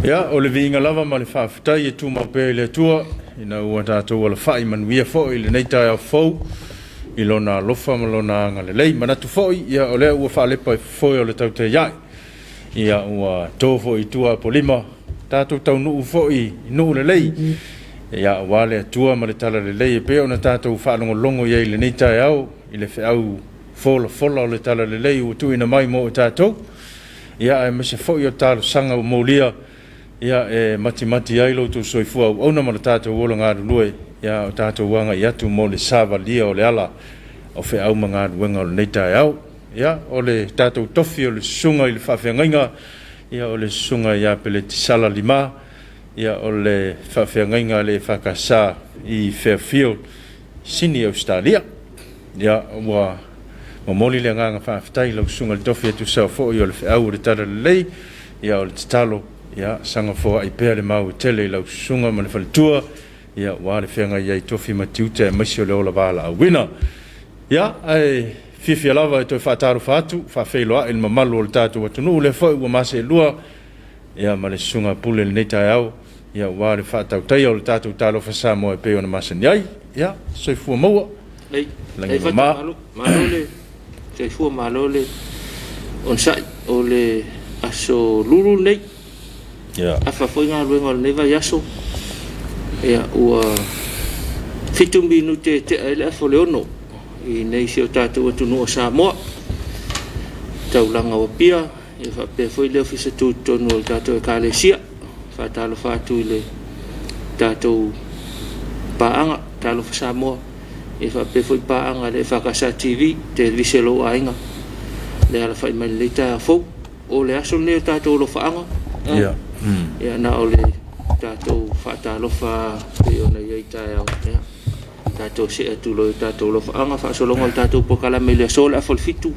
Ya, o le vinga lava ma le whawhitai e tū maupea I le tua, ina ua tātou ala whai manuia fo I le neita au fau, I lona lofa ma lona anga le lei, manatu fo ia o lea ua whaalepa I foi o le tau te iai, ia ua tō fo I tua polima, tātou tau nuu fo I nuu le lei, ia wale atua ma le tala le lei e peo na tātou whaanongo longo iai le neita au, I le wheau fola o le tala le lei, ua tu ina mai mo o tātou, ia e mese fo I o tālo sanga o maulia, ia e mati ai lo tu soifua ona ma tātou ola ngā rulue ia o tātou wanga I atu mo le sava lia o le ala o whe au ma ngā ruenga o le neitai au ia o le tātou tofi o le sunga I le whawhiangainga ia o le sunga ia pele tisala lima ia o le whawhiangainga le whakasa I Fairfield sini Australia ia ua moli le nganga whawhitai lau sunga le tofi atu sao fo I o le wheau o le tara le lei ia o le titalo ia sanga fo ai pea le mau tele lau sunga ma le whaletua ia wale whenga iai tofi matiuta e maisi o le ola wala a wina ia ai fifia lava e toi whaataru whaatu whawheiloa il mamalu o le tātou atunu le fo ua mase e lua ia ma le sunga pule le neita e au ia wale whaatau tai o le tātou Talofa Samoa e peo na masani ai ia soifua maua langi mama malole soifua malole on sai o le aso lulu nei afa foi ngā ruenga le neva yaso ia ua fitu minu te ele afo leono I nei se o tātou atunu o Samoa taulanga o pia ia whape foi leo fisa tūtonu o tātou e kālesia whaatalo whātu I le tātou paanga Talofa Samoa ia whape foi paanga le whakasa TV te viselo ainga le ala whai mai leita a fau o le aso leo tātou lo whaanga ia na ole tātou whaatalofa te ona iei tae au tātou se atulo tātou lofa anga whaasolonga le tātou pokala me le sola a fitu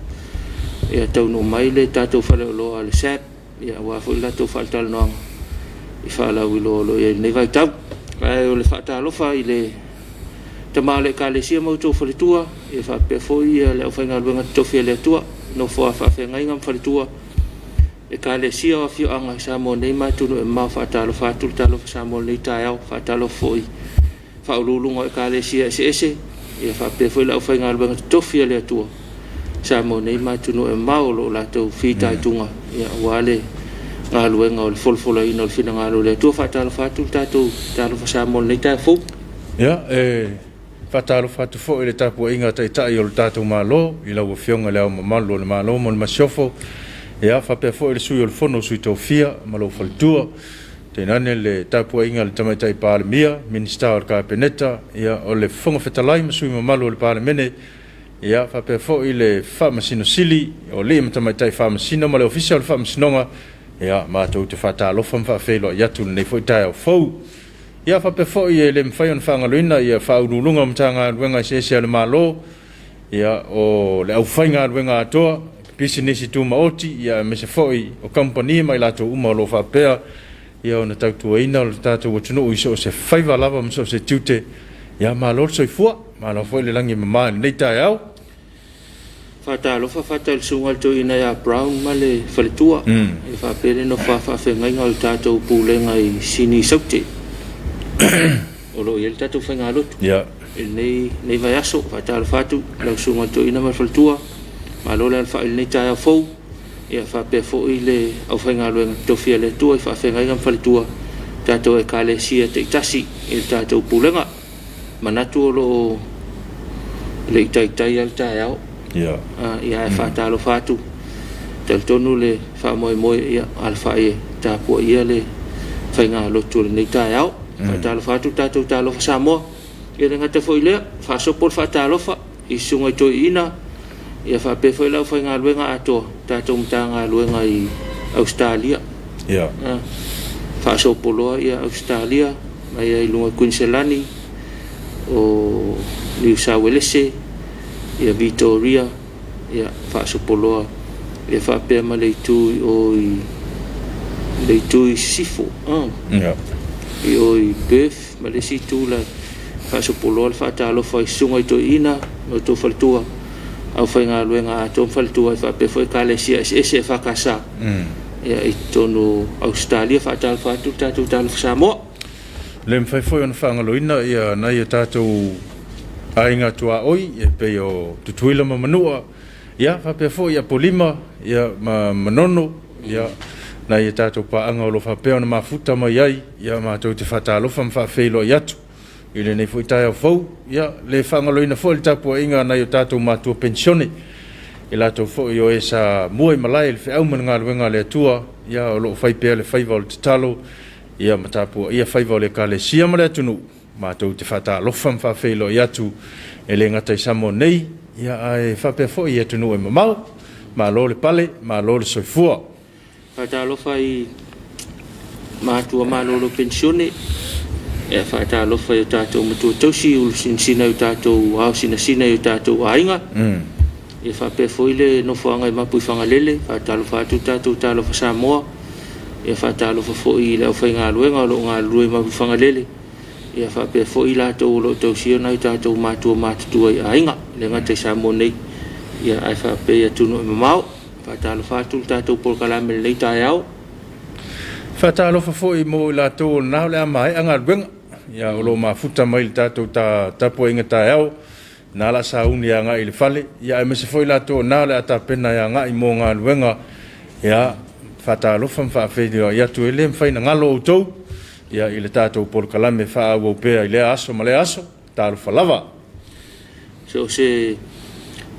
ia tau no mai le tātou whale o loa le sap ia wafo I tātou whaaltalo noanga I whaalau I lo ia nei vai tau ai o le whaatalofa I le tamale ka le sia mautou whaletua ia whapea foi ia le au whainga luenga tofia le atua no wha whawhenga inga whaletua e ka le sia o fio anga Samoa nei mai tunu e mau whaatalofa atu le Talofa Samoa nei tae au whaatalofa foi whaululunga e ka le sia ese ia whapea foi lau whainga luenga tofia le atua Samoa nei mai tunu e mau lo latou whitai tunga ia wale ngā luenga o le folfola ina o le whina ngā lo le atua whaatalofa atu le tātou Talofa Samoa nei tae fau ia whaatalofa atu fo I le tapua inga tai o le tātou malo I lau whionga leo mamalu o le malo mo le masiofo ia whapea fo I le sui o le fono sui tōwhia ma lau whaletua Tēnane le tāpua inga le tamaitai pāle mia, minista o le kāpeneta, ia o le whonga whetalai masui mamalu o le pāle mene, ia whapea fo I le whamasino sili, o le tamaitai whamasino, ma le ofisia o le whamasinonga, ia mātou te whaatalofa mwhawhelo I atu nei fo I tae au fau. Ia whapea fo I le mwhai on whangaluina, ia whaurulunga mtanga ruenga I se le malo, ia o le au whainga ruenga atoa, pisinesi tu maoti, ia mese fo I o kampani mai lato uma o lo whapea, ia ona tautua ina o le tātou atunu I so se whaiva lava ma so se tiute ia mālor soifua mālor foi le langi mama nei tae au whaatalofa whaatalsunga le to ina ia Brown ma le whaletua I whapere no whawhengainga o le tātou pūlenga I sini saute o lo I le tātou whainga lotu nei vai aso whaatalofa atu lausunga le to ina ma le whaletua mālor le alfa nei tae au fau ia whapea fo I le au whainga luenga tofia le tua I whawhenga inga mwhaletua tātou e ka le sia te itasi I le tātou pūlenga manatu o lo le itaitai al tae au ia e whaatalo whātu tal tonu le whamoe ia alfa e tāpua ia le whainga lotu le nei tae au whaatalo whātu tātou Talofa Samoa ia le ngata fo I lea whaasopol whaatalofa I sunga I toi ina ia whapea foi lau whainga luenga atoa tātou mtanga luenga I Australia whaasopoloa ia Australia mai ai lunga Queensland o New South Wales ia Victoria ia whaasopoloa ia whapea ma leitui o leitui sifo I o I Perth ma le situ la whaasopoloa le whaatalofa I sunga I toi ina no tō whaletua au whainga luenga ato mwhaletua I whape foi ka le sia ese whakasa ia i tonu Australia whaatalofa atu tātou Talofa Samoa. Le mwhai ona whangaloina ia nai e tātou ainga tua oi e pe o tutuila manua ia whapea fo ia polima ia manono ia nai e tātou paanga o lo whapea ona mafuta mai ai ia mātou te whatalofa mwhawhelo i atu i le nei fo i tai au fau ia le whangaloina fo le tapua inga nai o tātou mātua pensione i lato fo i o e sa mua i malai le whiau mana ngā luenga le atua ia o loo whaipea le whaiva o le talo ia matapua ia whaiva o le ka le siama le atunu mātou te whata lofa mwhawhelo i atu e le ngatai Samoa nei ia ai whapea fo i atunu e mamau ma lo le pale ma lo le soifua whata lofa i mātua ma lo pensione e whata lofa i tātou matua tausi ulu sinsina i tātou au sina i tātou ainga e whapea foile no whanga i mapu i whangalele whatalofa atu tātou Talofa Samoa e whatalofa fo i leo whai ngā luenga o lo ngā lue mapu i whangalele e whapea fo i lātou lo tausio nai tātou mātua mātutua i ainga le ngatai Samoa nei ia ai whapea tunu e mamau whatalofa atu tātou polkalame le tai au whatalofa fo i mo i lātou nao le amai anga luenga ia o lo mafuta mai tātou tapua inga tai au na la sauni ya nga ile fale ya me se foi la to na la ta pena ya nga i mo nga luenga ya fata lo fam fa fe ya tu ele mfa na ngalo to ya ile tato por kalame fa o pe ile aso male aso ta lo falava so se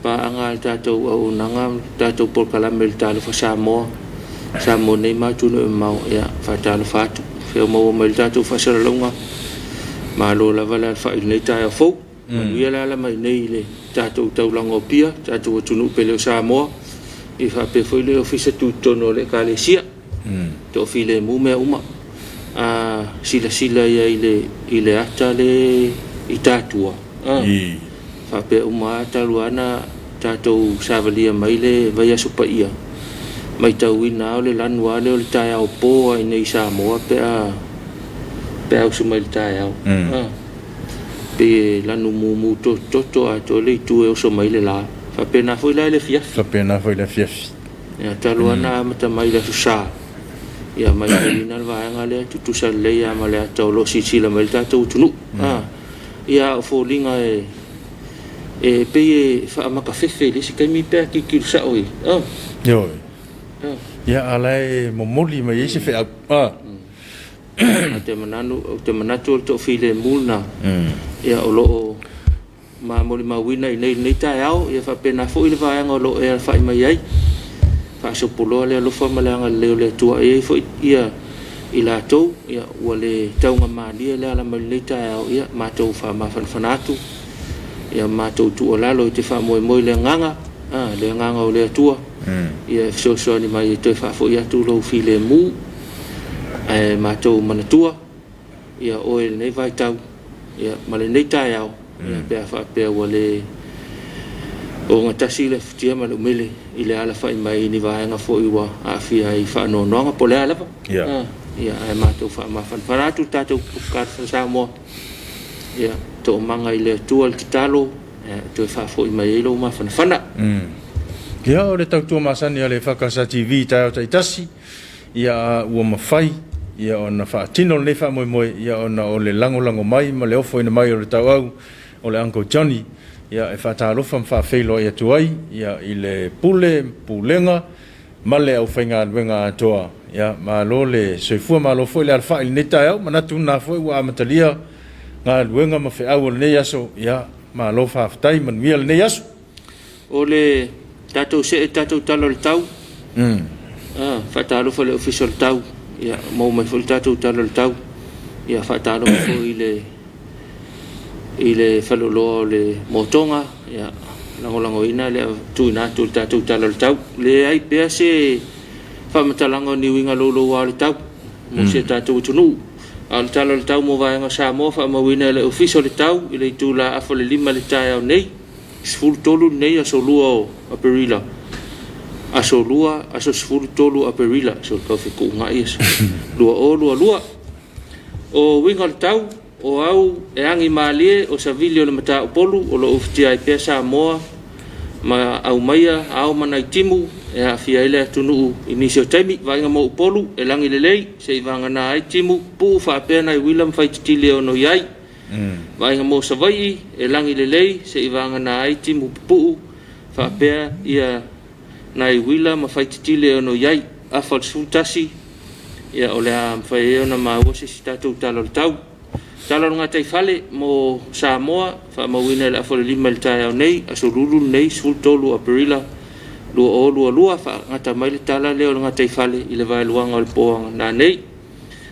pa anga tato o nanga tato por kalame ta lo fa Samoa nei ma tu no ma ya fata lo fatu fe mo tato fa sera longa ma lo la vala fa ile ta ya fo ia la mai nei le tātou taulango pia tātou tunu pele o Samoa i whape foi le ofisa tu tono le kalesia te ofi le mume uma sila ia i le ata le i tātua whape uma taluana tātou savalia mai le vai aso pa ia mai tau ina o le lanua le o le tai au po ai nei Samoa pe au sumai le tai au pe lanu mu to a to le tu e so mai le la fa pena foi la le fiaf ya taluana mata mai la sa ya mai ina va nga le tu sa le ya ma le to lo si la mai ta tu tunu ya fo linga e pe fa ma ka fe le si kai mi pe ki sa oi yo ya ala mo moli mai se fe te manatu to file mulna ia o lo ma moli ma wina nei tai au ia fa pena fo ile vai ngo lo e fa mai ai fa so polo le lo fa malanga le tua e fo ia ila to ia wale taunga ma dia le ala mai tai au ia ma to fa ma fanatu ia ma to tu la lo te fa moi le nganga le nganga o le tua ia so ni mai to fa fo ia tu lo file mu e mātou manatua ia oe nei vai tau ia male nei tai au ia pea whapea wale o ngatasi le futia male umele i le ala whai mai ni vaenga fo iwa a fia i whaano noanga po le alapa ia e mātou whanatu tātou kukar Samoa ia to manga i le tua le titalo to e whafo i mai ilo ma whanawhana ia o le tautua masani a le whakasa TV tai o taitasi ia ua mawhai ia ona whaatino le wha moe ia ona o le lango mai ma le ofo ina mai o le tau au o le Uncle Johnny ia e whaatarofa mwhawhelo ia tuai ia i le pulenga ma le au whainga luenga atoa ia ma lo le soifua ma lo foi le alfa ili netai au manatu na foi ua amatalia ngā luenga ma whi au o le nei aso ia ma lo whawhatai manuia le nei aso o le tatou se e tatou talo le tau whaatarofa le official tau ia mau mai foi tātou talo le tau ia whaataro foi i le whaloloa o le motonga ia lango ina le tuina tu tātou talo le tau le ai pea se whamatalango ni winga lolo wa le tau mo se tātou tunu al talo le tau mo vaenga Samoa whamawina le official le tau i le tūla afo le 5 le tai au nei sfuru tolu nei aso lua o Aperila aso sfuru tolu Aperila so ka fe ko nga is lua o winga le tau o au e angi malie o savilio le mata polu o lo oftia i pesa Samoa ma au maia au mana timu ia fia ile tunu inisio taimi vainga mo polu e langi lelei se vanga na ai timu pu fa pena i William Faitile ono yai vainga mo savai e langi lelei se vanga na ai timu pu fa pe ia na i William Faitile ono yai a falsutasi ia ole am fai ona ma wosi statu tau talo nga tai fale mo Samoa fa mo wina la fo lima tai nei asululu nei sul tolu aprila lua fa ngata mai tala leo nga tai fale ile vai luanga o po na nei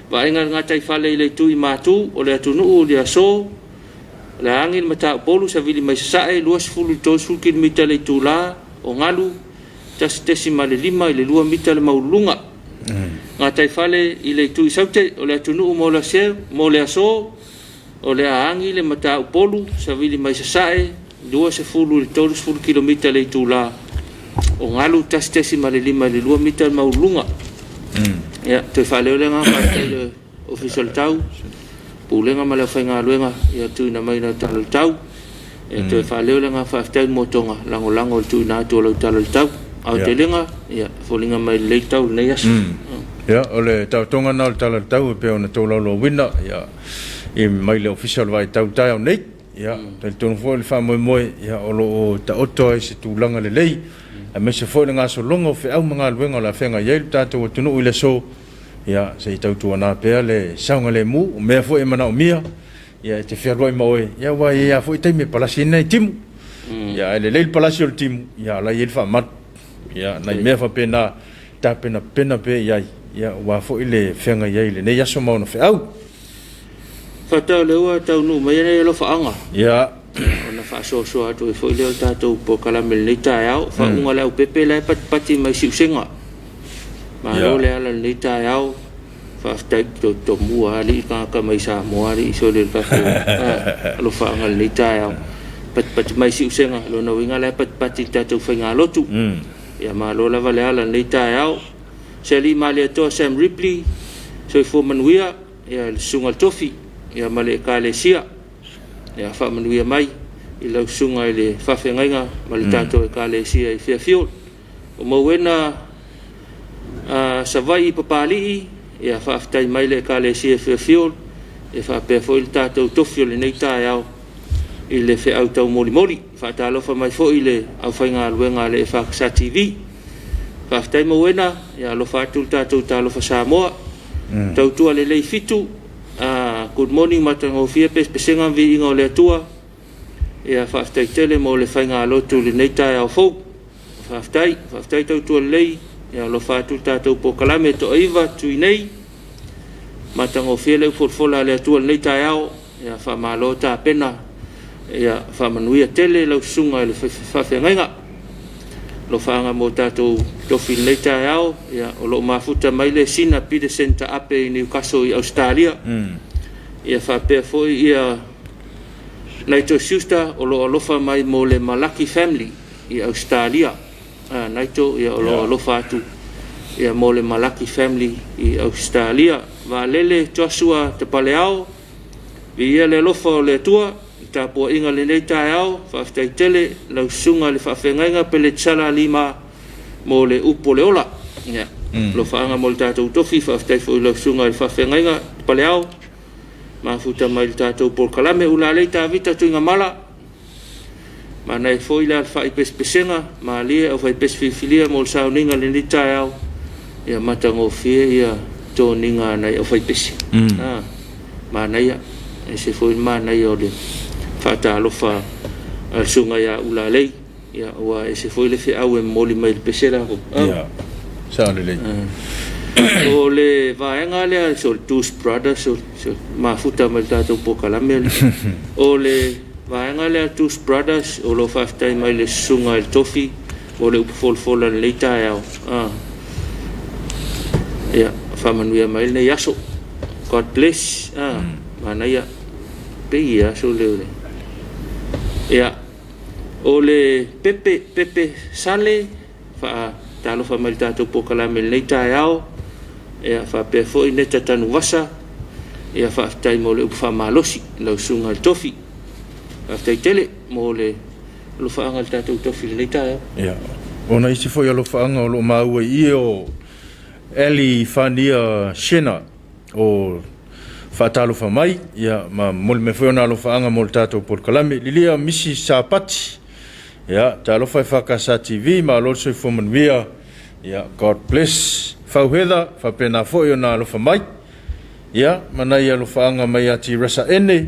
va inga nga tai fale ile tu i matu o le tunu le so la angin mata polu sa vili mai sae luas fulu to sul kilomita le tula o ngalu tas desimale lima ile lua mita le maulunga nga tai fale ile tu i saute o le tunu mo la se mo le so o le angi le mata polu sa vili mai sae luas fulu le to sul kilomita le tula o ngalu tastesi malilima le lua mita maulunga ya te fale le nga le official tau pulenga mala fainga luenga ya tu na mai na tau tau ya te fale le nga fa tau motonga lango tu na tu lo tau tau au te lenga ya folinga mai le tau nei as ya ole tau tonga na tau pe ona to lo winna ya i mai le official vai tau tau nei ya te tonu fo le fa mo ya o ta oto se tu langa le lei a me se foi nga so longo fe au manga luenga la fenga yel tato tunu ile so ya se tau tu na pe le saunga le mu me foi mana o mia ya te fe roi mo ya wa ya foi te me palasi nei tim ya le palasi o tim ya la yel fa mat ya na me fa pena ta pena pe ya wa foi le fenga yel ne ya so mo no fe au fa tau le wa tau nu me ne lo fa anga ya ona fa so atu e foi le tatou po kala melita yao fa unga le pepe le pati mai siusenga ma lo le ala lita yao fa stai to mua ali ka mai Samoa ali so le ka lo fa nga lita yao pati mai siusenga lo no winga le pati tatou fainga lotu ya ma lo la vale ala lita yao se li male to Sam Ripley so fo manuia ya sunga tofi ya male kalesia ya fa manuia mai i lau sunga i le whawhengainga ma le tātou e kālesia i whiawhiol o mauena sa vai i papalii ia whaaftai mai le kālesia i whiawhiol e whaapea fo i le tātou tofio le nei tāi au i le whi au tau moli whaatalofa mai fo i le au whainga luenga le EFKS TV whaaftai mauena ia alofa atu tātou tālofa Samoa tau tua le lei fitu good morning matango fia pesenga vi inga o le atua ia whaaftai tele mo le whainga lotu le nei tai au fau whaaftai tau tua lei ia lo whaatu tātou po kalame to aiva tui nei matango fia leu forfola le atua le nei tai au ia whamalo tā pena ia whamanuia tele lau sunga le whawhengainga lo whaanga mo tātou tofi le nei tai au ia o lo mafuta mai le sina pide center ape i Newcastle i Australia ia whapea foi ia Naito Siusta o lo alofa mai mo le Malaki family i Australia. Naito ia o lo alofa atu ia mo le Malaki family i Australia. Va lele Joshua te paleao vi ia le alofa o le tua i tāpua inga le nei tai au whaaftai tele lau sunga le whawhengainga pe le tsala lima mo le upo le ola. Lo whaanga mo le tātou tofi whaaftai fo i lau sunga le whawhengainga te paleao ma futa mai le tātou por kalame ula lei tā vita tuinga mala ma nei foi la whai pespesenga ma lia au whai pesfifilia mo le sauninga le ni tai au ia matango fie ia tō ninga nei au whai pesi ma nei e se foi ma nei o le whata alofa al sunga ia ula lei ia ua e se foi le whi au e moli mai le pesera sa le lei o le vaenga le so two brothers so mafuta mai tātou po kalame o le vaenga le two brothers o lo whaftai mai le sunga il tofi o le upufolfola le leita au ia whamanuia mai le yaso God bless mana ia pei yaso leo le ia o le pepe sale wha talofa mai tātou po kalame le leita au ia whapea fo i neta tanu wasa ia whaftai mo le upa malosi lau sunga le tofi whaftai tele mo le lo whaanga le tātou tofi le neita ia Ona isi foi alo faanga o lo maua I o Eli Fania Shena o Talofa mai ia ma mol me foi ona lo faanga mol tato por kalame lilia misi sapati ia Talofa EFKS TV ma lo so for manvia ia God bless fauheda fa pena foi ona lo fa mai ia mana ia lo faanga mai ati rasa ene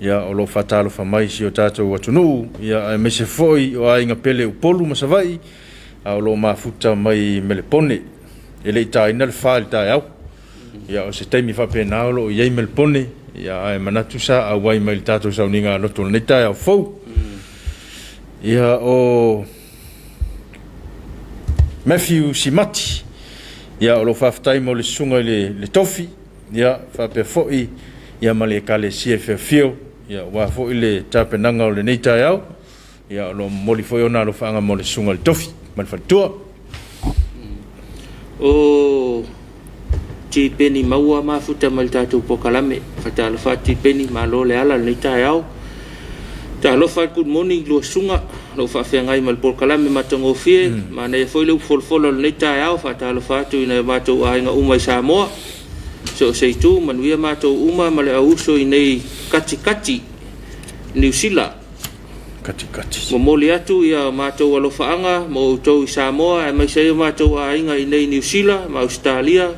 ia o lo Talofa mai si o tato watunu ia me se foi o ainga pele o polu masavai a lo mafuta mai melepone ele taina le fal ta au ia o se taimi fa pena o ia melepone ia ai manatu sa a wai mai tato sa uninga lo to neta au fo ia o Matthew Simati ia o lo fa taimo le sunga le tofi ia fa pe foi ia male kale CFFio ia wa foi le tapenanga o le neta au ia lo moli foi ona lo fanga mo le sunga le tofi man fa tua o ti peni maua mafuta mal tatu pokalame Talofa ti peni malo le ala le taiao Talofa good morning lo sunga lo fa fengai mal pokalame matongo fie mana e foi le folfolo le taiao Talofa tu ina mato ainga uma Samoa so sei tu manuia mato uma male auso nei kati New Zealand kati moli atu ia matou alofaanga mo tou Samoa e mai sei matou ainga I nei New Zealand ma Australia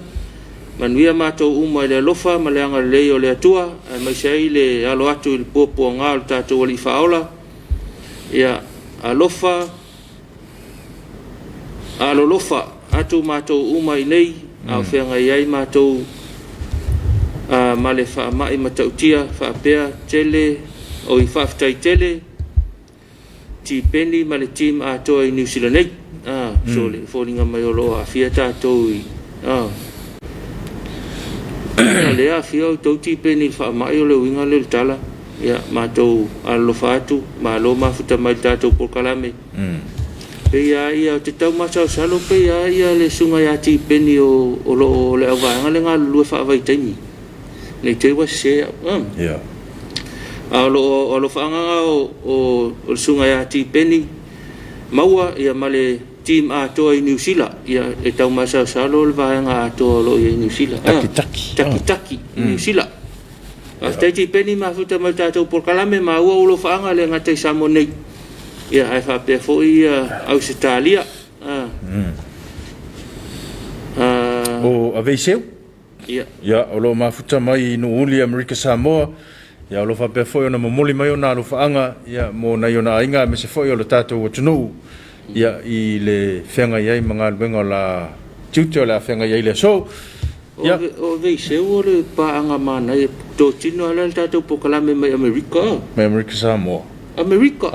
manuia matou uma le alofa ma le anga le o le atua e mai sei le alo atu I popo nga tatou ali faola ia alofa alolofa atu matou uma I nei au fenga iai matou ma le fa mai matautia fa pea tele o I fa ftai tele ti peni ma le team a to I New Zealand nei so le folinga mai o lo a fia tatou le a fia o tau ti peni fa mai o le winga le tala ia matou alofa atu ma lo mafuta mai tatou por kalame pe ia te tau masa salo pe ia le sunga ia ti peni o lo le avanga le nga lu fa vai taimi nei te wa se ia lo fanga o sunga ya ti peni maua ia male team a to I New Zealand ia e tau masa salo le vanga to lo I New Zealand taki New Zealand after ti peni ma futa ma tato por kalame ma lo fanga le ngate samo nei ia ai fa pe fo ia Australia o aveseu ia o lo ma futa mai no uli America Samoa ia lo fa pe foi ona momoli mai ona lo faanga ia mo na yona inga me se foi o lo tato o tunu ia I le fenga ia manga benga la tuto la fenga ia le so ia o ve se o le pa anga mana to tino ala tato pokalame mai America Samoa America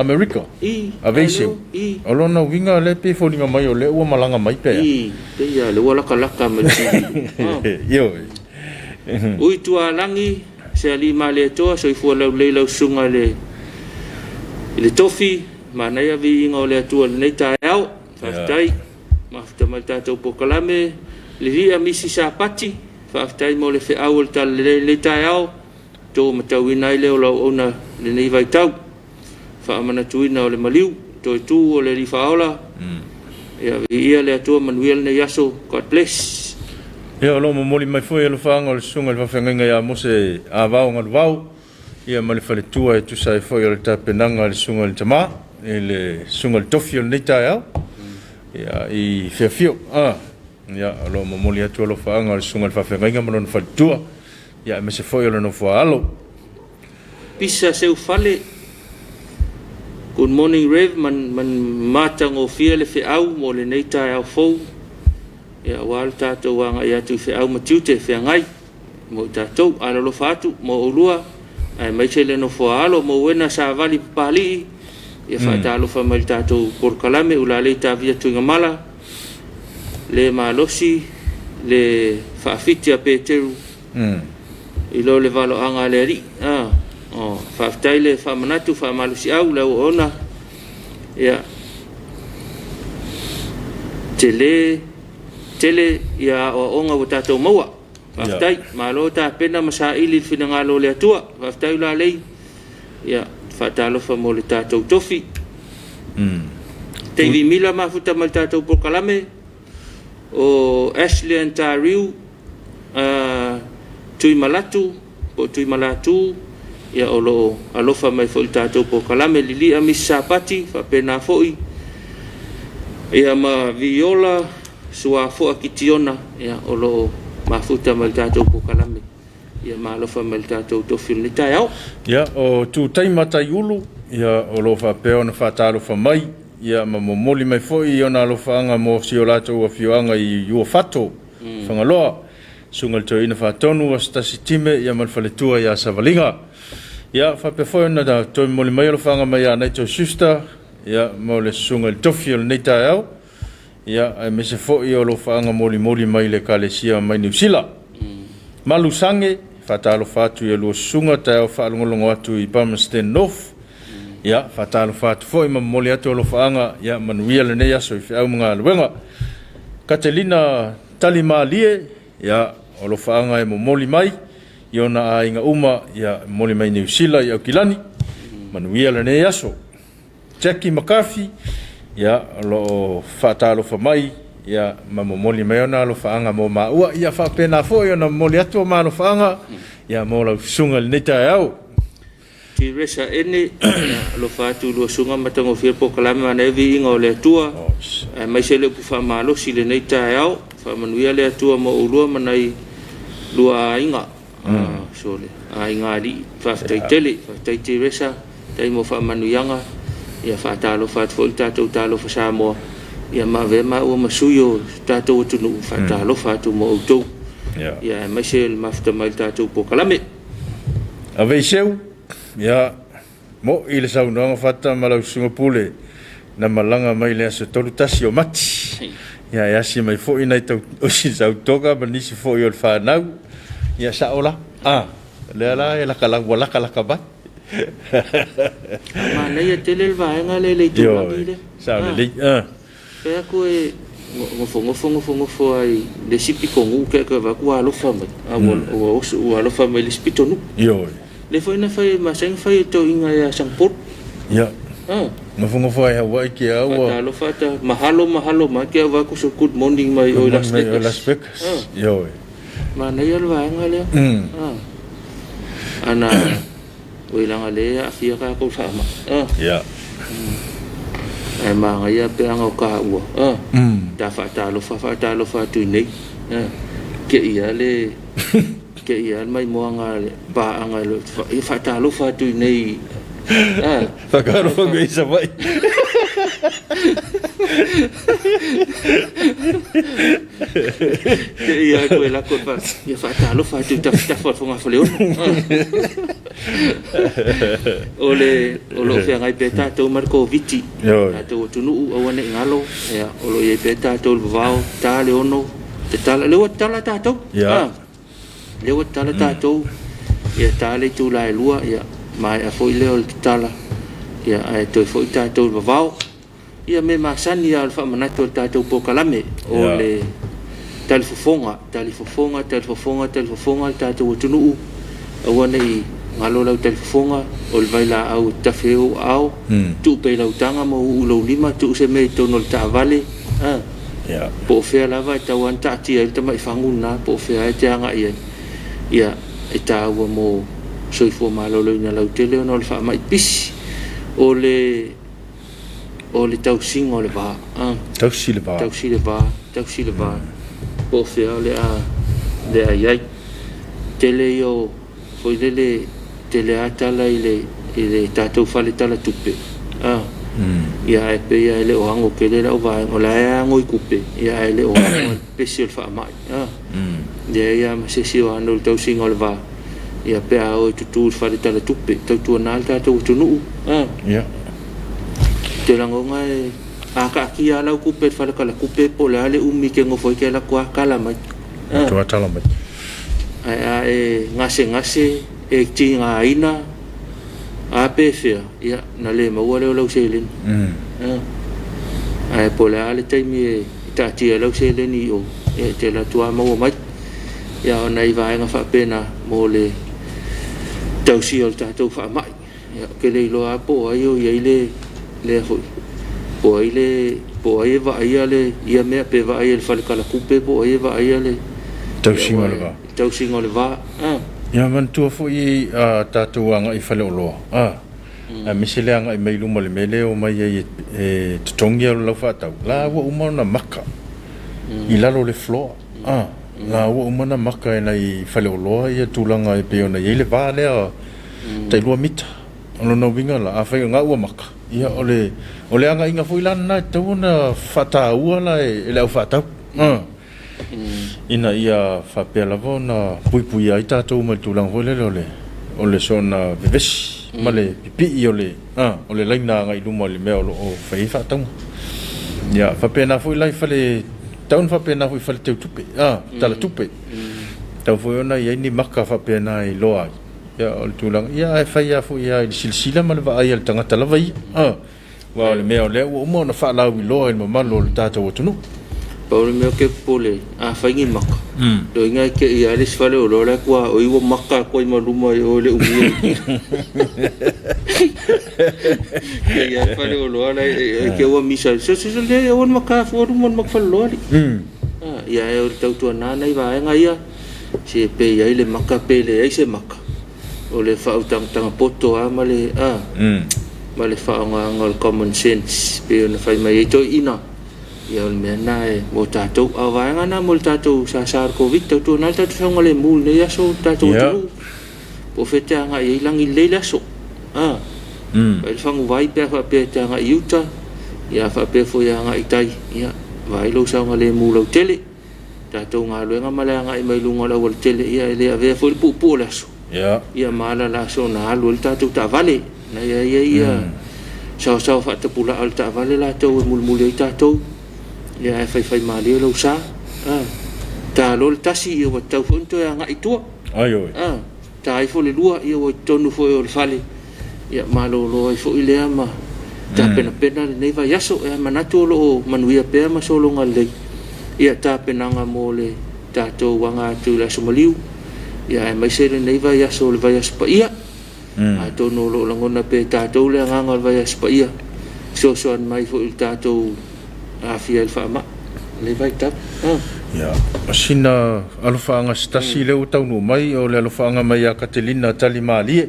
ave se o lo na winga le pe foi ninga mai o le o malanga mai pe pe ia le wala kala ka mai yo ui tua langi se ali male to so I fu le sunga le tofi mana ia vi inga le tua nei taiao faftai mafta mal tatou pokalame le via misi sapati faftai mo le fe au le taiao to matawina le o ona le nei vai tau fa mana tuina o le maliu to tu o le rifaola ia le tua manuel ne yaso God bless ia lo moli mai foi lo fanga le sunga le fafenga ia mo se avao ngal vau ia mali fale tua e tu sai foi le tapenanga le sunga le tama le sunga le tofi le neta ia ia I fefio ia lo moli atu lo fanga le sunga le fafenga mo no fale tua ia me se foi lo no fo alo pisa seu fale good morning rev man matango fia le fe au mo le neta ia fo ia wal tatou wanga ia tu fe au matiute fe ngai mo tatou ala lo fatu mo ulua ai mai chele no fo alo mo wena sa vali pali ia fa Talofa mai tatou por kalame ula le ta via tu ngamala le malosi le fa fitia peteru I lo le valo anga le ri fa taile fa manatu fa malusi au le ona ia tele ia o onga o tatou maua faftai malo ta pena masaili finanga lo le atua faftai la lei ia fa Talofa mo le tatou tofi Tevi mila mafuta mal tātou pokalame o Ashley and Tariu tui malatu po tui malatu ia olo alofa mai fo tātou pokalame lili a misapati fa pena foi ia ma viola sua fo akitiona ia olo mafuta mal tātou pokalame ia ma alofa mal tātou tofi ni taiao ia o tu taimata yulu ia olo fa peona fa talo fa mai ia ma momoli mai foi ona alofa anga mo siolato o fioanga i ua fato fangaloa sungal to ina fa tonu sta sitime ia mal faletua ia savalinga ia fa pe foi na da to moli mai alofa anga mai ana to sister ia mo le sungal tofi le neta au ia ai me se foi alofa anga moli mai le kalesia mai New Zealand malu sange fa talo fatu ia lo sunga ta fa longolongo atu i Palmerston North ia fatalo fatu foi ma moli atu lo faanga ia manuia le nei aso i au mga luenga Catalina Talimalie ia lo faanga e moli mai iona a inga uma ia moli mai New Zealand ia kilani manuia le nei aso Jackie McCarthy ia lo fatalo fa mai ia ma moli mai ona lo faanga mo maua ia fa pena foi ona moli atu ma lo faanga ia mo la sunga le neta au ti resa ene lo fatu lo sunga matango fia pokalame ana evi inga o le atua mai se le pufa malo si le nei taeao fa manuia le atua mo ulua manai lua inga sole a inga li fa taitele fa taiti resa tai mo fa manuianga ia fa talo fa fo talo fa Samoa ia ma ve ma o masuyo tato tunu fa talo fa tu mo auto ia mai se le mafta mai tato pokalame ave seu ia mo ile saunga fata malau Singapore na malanga mai le se tolu tasi o mati ia si mai fo ina tau o si sau toga banisi fo yo fa nau ia sa ola le ala la kala wala kala kaba ma le tele va nga le tu le sa le pe ko e ngofo ai le sipi kongu ke va ku alo fama o alo fama le spito nu yo le foi na fai maseng fai to inga ya samput ya ngofo ai Hawaii ke awa alo fata mahalo ma ke va ku so good morning mai o las Vegas yo mana ya va ngale ana o ilanga le afia ka ko fama ya ai ma ya pe anga ka u ta fa lo fa tu nei ke ia le ke ia mai moanga ba anga lo fa talo fa tu nei fa caro fa gay sa vai ke ia ko la ko fa ia fa talo fa tu ta fa fonga fa leon ole fe ngai beta to marco viti to tunu o wane ngalo ya olo ye beta to vao ta leono te tala le tala ta to lewa tala tātou ia tāle tū lai lua ia mai a foi leo tala ia ai toi foi tātou vavao ia me masani ia alfa manato tātou pokalame o le talifofonga tātou tunuu awa nei ngalo lau talifofonga o le vaila au tafeo au tu pe lau tanga mo ulo lima tu se me tono ta vale po fea lava tawan tati ai tamai fanguna po fea te anga ia eta wa mo soifo malo le na lau tele no le fa mai pis o le tausinga o le va tausi le va po fea le ai tele yo foi le tele atala ile tatou fale tala tupe ia e pe ia le o ango ke le o va o la ngoi kupe ia le o special fa mai ia ma se si o ando tau singa le va ia pe a o tu fa le tala tupe tu na ta tu nu ia te lango ngai a ka ki ala kupe fa le kala kupe po le umi ke ngo foi ke la kwa kala mai tu atala mai ai ngase e tinga ina a pe fea ia na le ma wale lo selin ai po le ale tai mi ta ti lo selin i o e te la tua mo mai ia ona i vai nga fa pena mo le tau si o ta tau fa mai ia ke le lo a po ai o ia le fo po ai va ai le ia me pe va ai le fale kala kupe po ai va ai le tau singa le va ya man tu fo i tatu anga I fale olo a misile anga I mai luma le mele o mai e tongi lo fa tau la wo umana maka I lalo le floor la wo umana maka e nei fale olo ia tulanga e pe ona I le va le tai lua mita ono no vinga la a fai nga ua maka ia ole anga inga foi lana tau na fata ua la e le au fata ina ia fa pela vona pui ai tatou mai tulang hole ole sona vevesi male pipi ole laina nga I luma le mea o fai fata ia fa pena foi lai fale taun fa pena foi fale teu tupe tala tupe tau foi ona ia ni maka fa pena I loa ya ole tulang ia fa ia foi ia silsila male va ai le tangata lava ia wa le mea le o mo na fa la wi loa le mamalo le tatou tunu Paul me ke pole a faingi maka do inga ke ia le sfale o lo la kwa o iwo maka ko I maluma o le umi ke ia fale o lo la ke o misa so le o maka fo mo maka lo ia e o tau tu na nei va nga ia se pe ia le maka pe le ai se maka o le fa utang tanga poto male male fa nga common sense pe na fai mai to ina ia o mea nae mo tātou a vaenga na mo tātou sa COVID tātou nal tātou sa ngale mul ne aso tātou tulu po fete anga I langi leila so il fangu vai pe fa pe anga iuta ia fa pe fo anga itai ia vai lo sa ngale mul o tele tātou nga luenga male anga I mai lunga la wal tele ia le ave fo pu la so ia mala la so na lo tātou ta vale na ia sa fa te pula al ta vale la tātou mul tātou ia fai mali lo sa ta lo tasi I wa tau fonto nga itua ai ta ai fo le lua I o tonu fo o fale ia malo lo ai fo ile ama ta pena nei va yaso e manato lo manuia pe ma solo ngale ia ta penanga mole ta to wanga tu la somaliu ia mai se nei va yaso le va yas pa ia a to no lo ngona pe ta to le nga va yas pa ia so mai fo ta to afia el fama le vai tap ya asina alofanga stasi le utau no mai o le alofanga mai a Katelina tali mali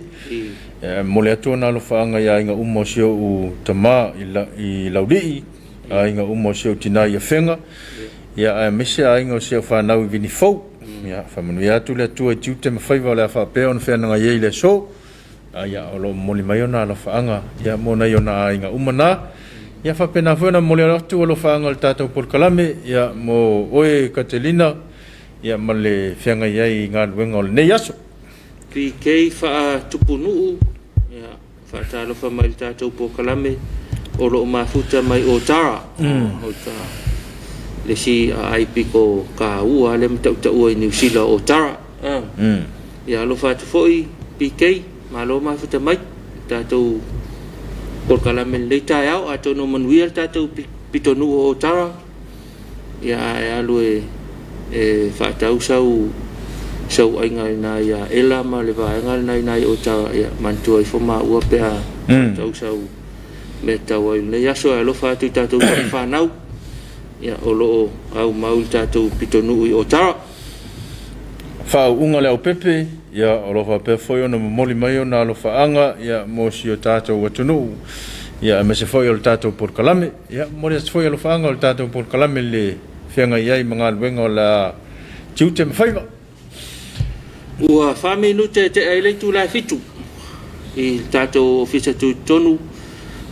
mo le atona alofanga ya inga umo sio u tama I laudi inga umo sio tina ia fenga ya mese inga sio fa na vini fo ya fa manu ya tu le tu te ma fai va fa pe on fe na ye le so ya o mo le mai ona alofanga ya mo na yona inga umana ia fa pena fona mo le atu lo fa ngal tatou por kalame ia mo oe Katelina ia male fianga ia ngal wengol ne yaso PK fa tupunu ia fa talo fa mai tatou por kalame o lo mafuta mai o tara o tara le si ai piko ka ua le tau New Zealand o tara ia lo fa foi PK malo mafuta mai tatou por kalame le tai au ato no manuel tatou pitonu o tara ia lue fa tau sau ainga na ia ela ma le va ainga na o tara ia mantu ai foma ua pe tau sau me tau ai le yaso lo fa tu tatou fa nau ia o lo au maul tatou pitonu o tara fa unga le o pepe ia o lo fa pe foi ona moli mai ona lo fa anga ia mo si o tatou watunu ia me se foi o tatou por kalame ia mo le foi o fa anga o tatou por kalame le fianga ia manga wenga la tiute me faiva ua fa minute te ai le tu la fitu I tatou ofisa tu tonu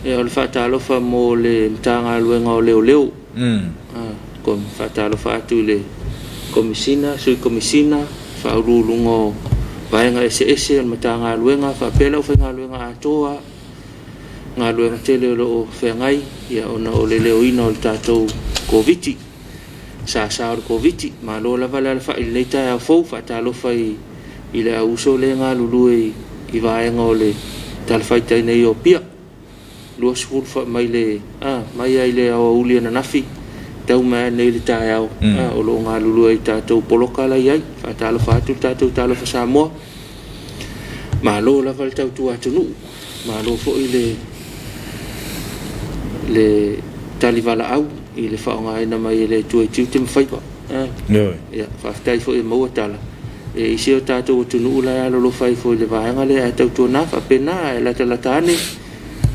e o le fa talo fa mo le tanga wenga o leo kom fa talo fa tu le komisina sui komisina fa ulungo vaenga ese matanga luenga fa pela fa luenga atoa nga luenga tele lo fengai ia ona o le leo ina o tatou COVID sa o COVID ma lo la vala fa il leta fo fa talo fa I le uso le nga lulu I vaenga o le tal fa tai nei o pia lo sful fa mai le mai ai le o uli na nafi tau mai nei le tai au o lo nga lulu ai tatou poloka la ai fa talo fa tu tatou talo fa Samoa ma lo la val tau tu atunu ma lo fo le talivala au I le whaonga mai le tue tiu te mwhaipa. Ia, whaftai fo maua tala. E isi o tātou tunu ula alo lo whai fo le vahenga le a tau tua nafa pena e lata lata ane.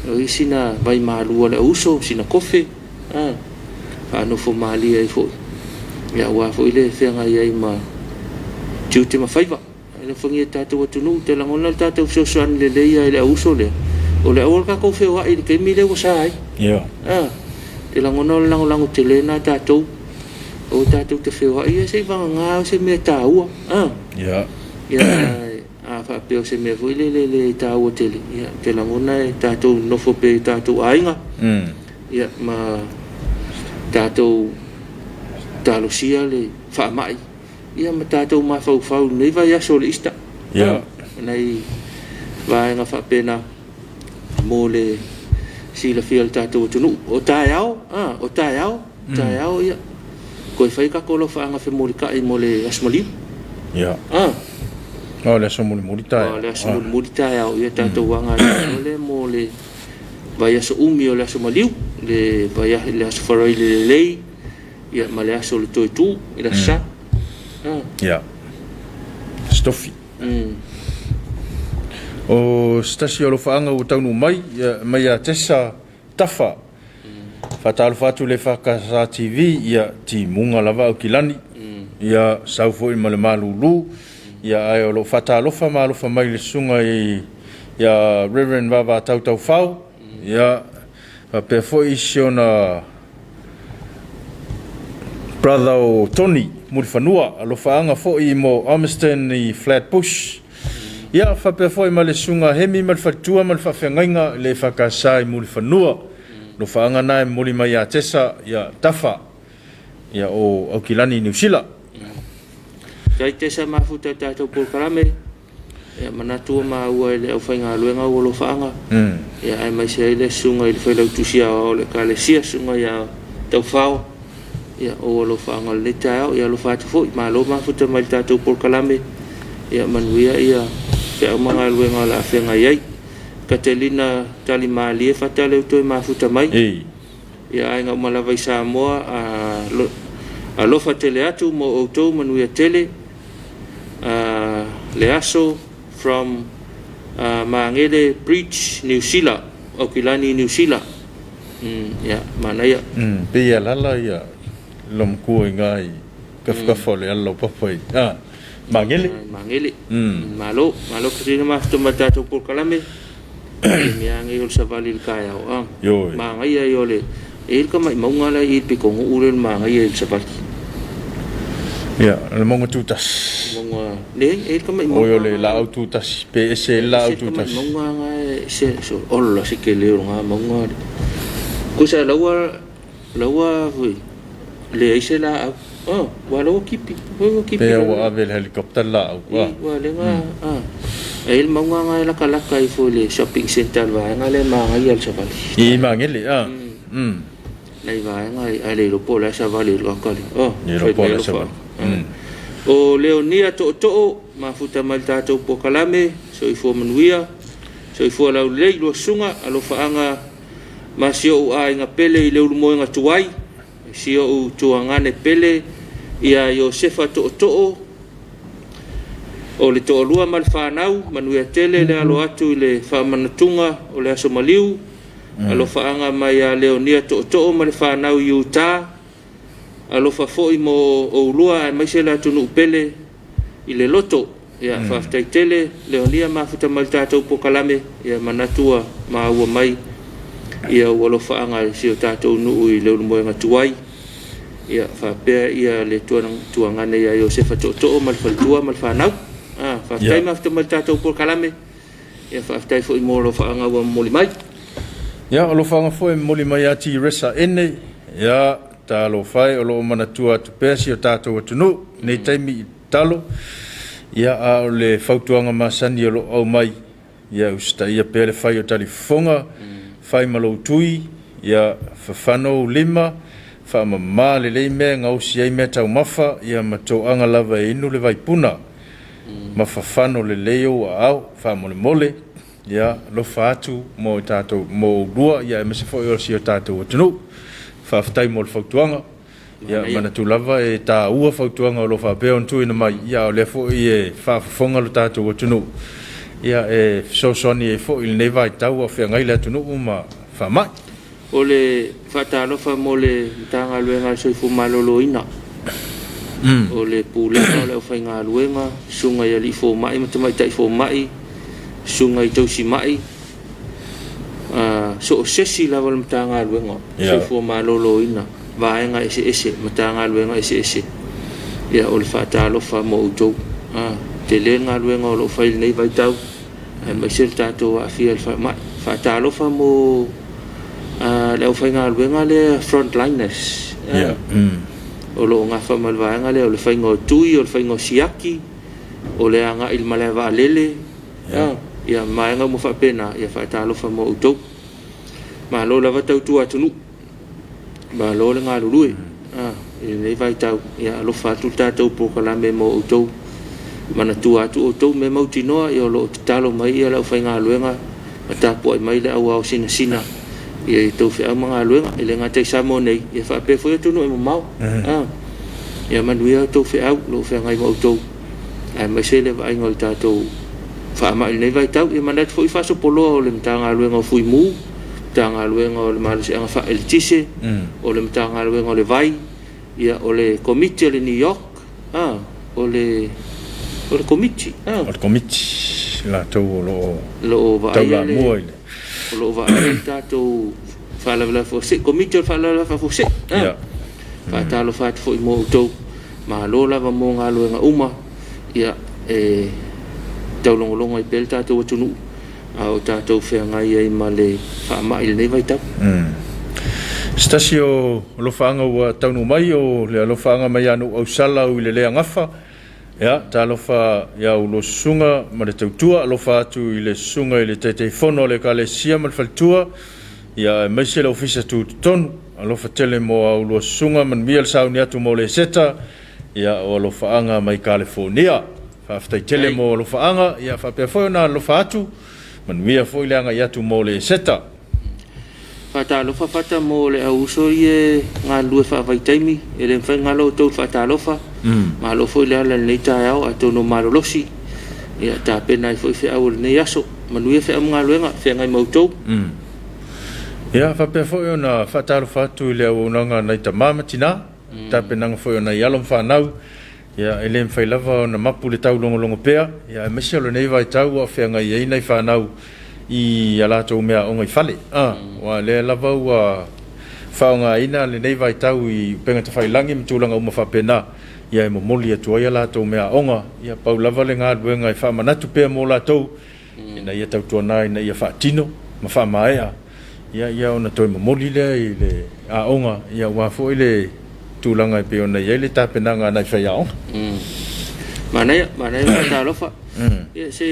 O isi na vai maalua le uso, sina kofe. Whaano fo maali ai fo. Ia ua fo ile whenga iai ma tiu te mwhaipa. Ina whangi e tātou tunu, te langona le tātou sosoan le leia le uso le. O le awal ka kofe wa i le keimi le wasai. Te langona le lango te lena tātou. O tātou te whewa ia se vanga ngā se mea tāua. Ia, a whapeo se mea fui le tāua tele. Ia, te langona e tātou nofo pe tātou ainga. Ia, ma tātou tālosia le whaamai. Ia, ma tātou ma whau nei vai aso le ista. Ia. Nei vaenga whapena mō le sila whia le tātou tunu. O tāi au, tāi au, ia. Koe whai ka kolo whaanga whi morika I mo le asmaliu. Ia. O le aso mori tae. O le aso mori tae au. Ia tātou wanga le mo le vai aso umi o le aso maliu. Le vai le aso wharai le lei. Ia ma le aso le toi tū. I la sa. Ia. Stofi. O stasi o lo whaanga o taunu mai. Mai a tesa tafa. Talofa atu le EFKS TV ia ti munga lava o kilani ia saufo I male malulu ia ai o lo Talofa malofa mai le sunga ia Reverend Vava Tautau Fau ia pe foi siona brother o Tony Murifanua alo faanga foi mo Armiston I Flatbush ia fa pe foi male sunga hemi mal fatua mal fa fengainga le EFKS I Murifanua no whaanga nai mori mai a tesa ia tafa ia o kilani New Zealand. Tai tesa mafuta tātou pōkarame ia manatua ua le au whainga luenga o lo whaanga ia ai mai se le sunga I le whailau tusia o le kalesia sunga ia tau whao ia o lo whaanga le tau ia lo whātu fo ma lo mafuta mai tātou pōkarame ia manuia ia te au mga luenga la whenga iai Katelina tali mali e fatale utoi mafuta mai. Ia ainga umalawa I Samoa a lofa tele atu mo outou manuia tele le aso from Maangele Bridge, New Zealand, Okilani, New Zealand. Ia, mana ia. Pia lala ia lomkua ngai kafkafa le ala papai. Maangele. Maangele. Malo katina mafuta matatu por kalame. Miangi ol savali il kaya o mangai ai ole il ka mai maunga la il pikongo ure mangai il savali ya le mongo tutas mongo le il ka mai o le la tutas PS la tutas mongo ngai se so olla se ke le nga mongo ku sa lawa hui le se la walo kipi pe wa avel helicopter la wa le nga el maunga nga la kalaka I fo le shopping center va nga le mangai al savali I mangele nei va nga ale lo pola savali lo kali lo pola savali o leonia to mafuta malta to pokalame so I fo manuia so I fo la le lo sunga alo faanga masio ai nga pele I le mo nga tuai sio tuanga ne pele ia Josefa to o le to'olua ma le whanau manuia tele le alo atu I le whamanatunga o le aso maliu alo whaanga mai a leonia to'o ma le whanau I Utah alo whafoi mo o ulua ai mai se la tunu upele I le loto ia whaftai tele leonia mafuta ma le tātou pokalame ia manatua ma ua mai ia alo whaanga si o tātou nuu I le ulumoenga tuai ia whapea ia le tuangane ia Josefa to'o ma le whaltua ma le whanau whaftai mafuta ma le tātou pokalame ia whaftai fo I molo whaanga ua moli mai ia alo whaanga fo I moli mai ati resa ene ia talo whai alo manatua tupesi o tātou atunu nei taimi I talo ia a o le whautuanga masani alo au mai ia usta ia pele whai o talifonga whai malo tui ia whawhano lima whaamama le leime ngausi ai mea tau mafa ia matoanga lava inu le vaipuna ma whawhano le leo a au whamole mole ia lofa atu mo tātou mo lua ia e mese fo i o si o tātou atunu whaafatai mo le whautuanga. Ia mana tūlava e tā ua whautuanga o lo whapea on tui na mai. Ia o le fo i e whaafafonga lo tātou atunu. Ia e sosoni e fo i le neva i tau a whiangai le atunu ma whamai. O le whatalofa mo le tanga luenga soifu malolo ina. O le pūlenga o le whainga luenga, sunga ia li fo mai, matamai tai fo mai, sunga i tausi mai. So o sesi lava le matanga luenga, soifu malolo ina. Vaenga ese, matanga luenga ese. Ia o le whatalofa mo utou. Te lenga luenga o lo whail nei vai tau. Mai sel tātou a fia le whatalofa mo le whainga luenga le frontliners. O lo ngā whamalwaenga le o le whainga o tui, o le whainga o siaki, o le anga il malewa lele. Ia maenga mo whapena, ia whaatalofa mo utou. Ma lo lava tau tu atunu. Ma lo le ngā lurue. Ia nei vai tau, ia alofa atu tātou pokalame mo utou. Mana tu atu utou me mautinoa, ia lo talo mai ia lau whainga luenga. Ma tāpua i mai le au au sina. Ia i tau whia mga luenga, i le ngatai samo nei, ia whape fwoi atunu e mamau. Ia manuia tau whia au, lo whia ngai mau tau. Ai mai se le vai ngoi tātou whaama i nei vai tau, ia manat fwoi whaso poloa o le mtanga luenga o fui mu, mtanga luenga o le malasi anga wha elitise, o le mtanga luenga o le vai, ia o le komiti o le New York, o le komiti. O le komiti, la tau o lo tau la mua ile. O lo va e tātou whalawala fose, komiti o whalawala fose. Whaatalo whaat fo i mō utou, ma lo lava mō ngā luenga uma, ia taulongolonga i pel tātou atunu, o tātou whengai ai ma le whaama i le nei vai tau. Stasi o lofaanga ua taunu mai o le lofaanga mai anu au sala u i le lea ngafa, ia, tā lofa ia u lo sunga ma le tautua, lofa atu i le sunga i le teitei fono le ka le sia ma le faltua, ia maise le ofisa tu tonu, alofa tele mo au lo sunga man mia le sauni atu mo le seta, ia o lofa anga mai California, whaftai tele mo lofa anga, ia whapea foi na lofa atu, man mia foi le anga i atu mo le seta. Whaatalofa whata mo le au uso i e ngā lue whaavaitaimi, e le mwhai ngalo tau whaatalofa, ma lo foi le ala nei tae au a tono marolosi, ia tā pena i foi whea au le nei aso, manuia whea mga luenga, whea ngai mautou. Ia, whapea foi o na whaatalofa atu i le au unanga nei ta mamatina, tā pena nga foi o na i alom whanau, ia e le mwhai lava o na mapu le tau longo pea, ia e mesi alo nei vai tau a whea ngai ei nei whanau, i alatou mea o ngai fale. Wa le lava ua whaonga ina le nei vai tau i penga te whailangi mtulanga uma whapena ia e momoli atu ai alatou mea onga ia pau lava le ngā luenga i whamanatu pea mo latou ina ia tau tuana ina ia whaatino ma whamaea ia ona toi momoli lea i le a onga ia wafo i le tūlanga i peona ia le tāpenanga nai whai a onga. Manaya Talofa. Ia se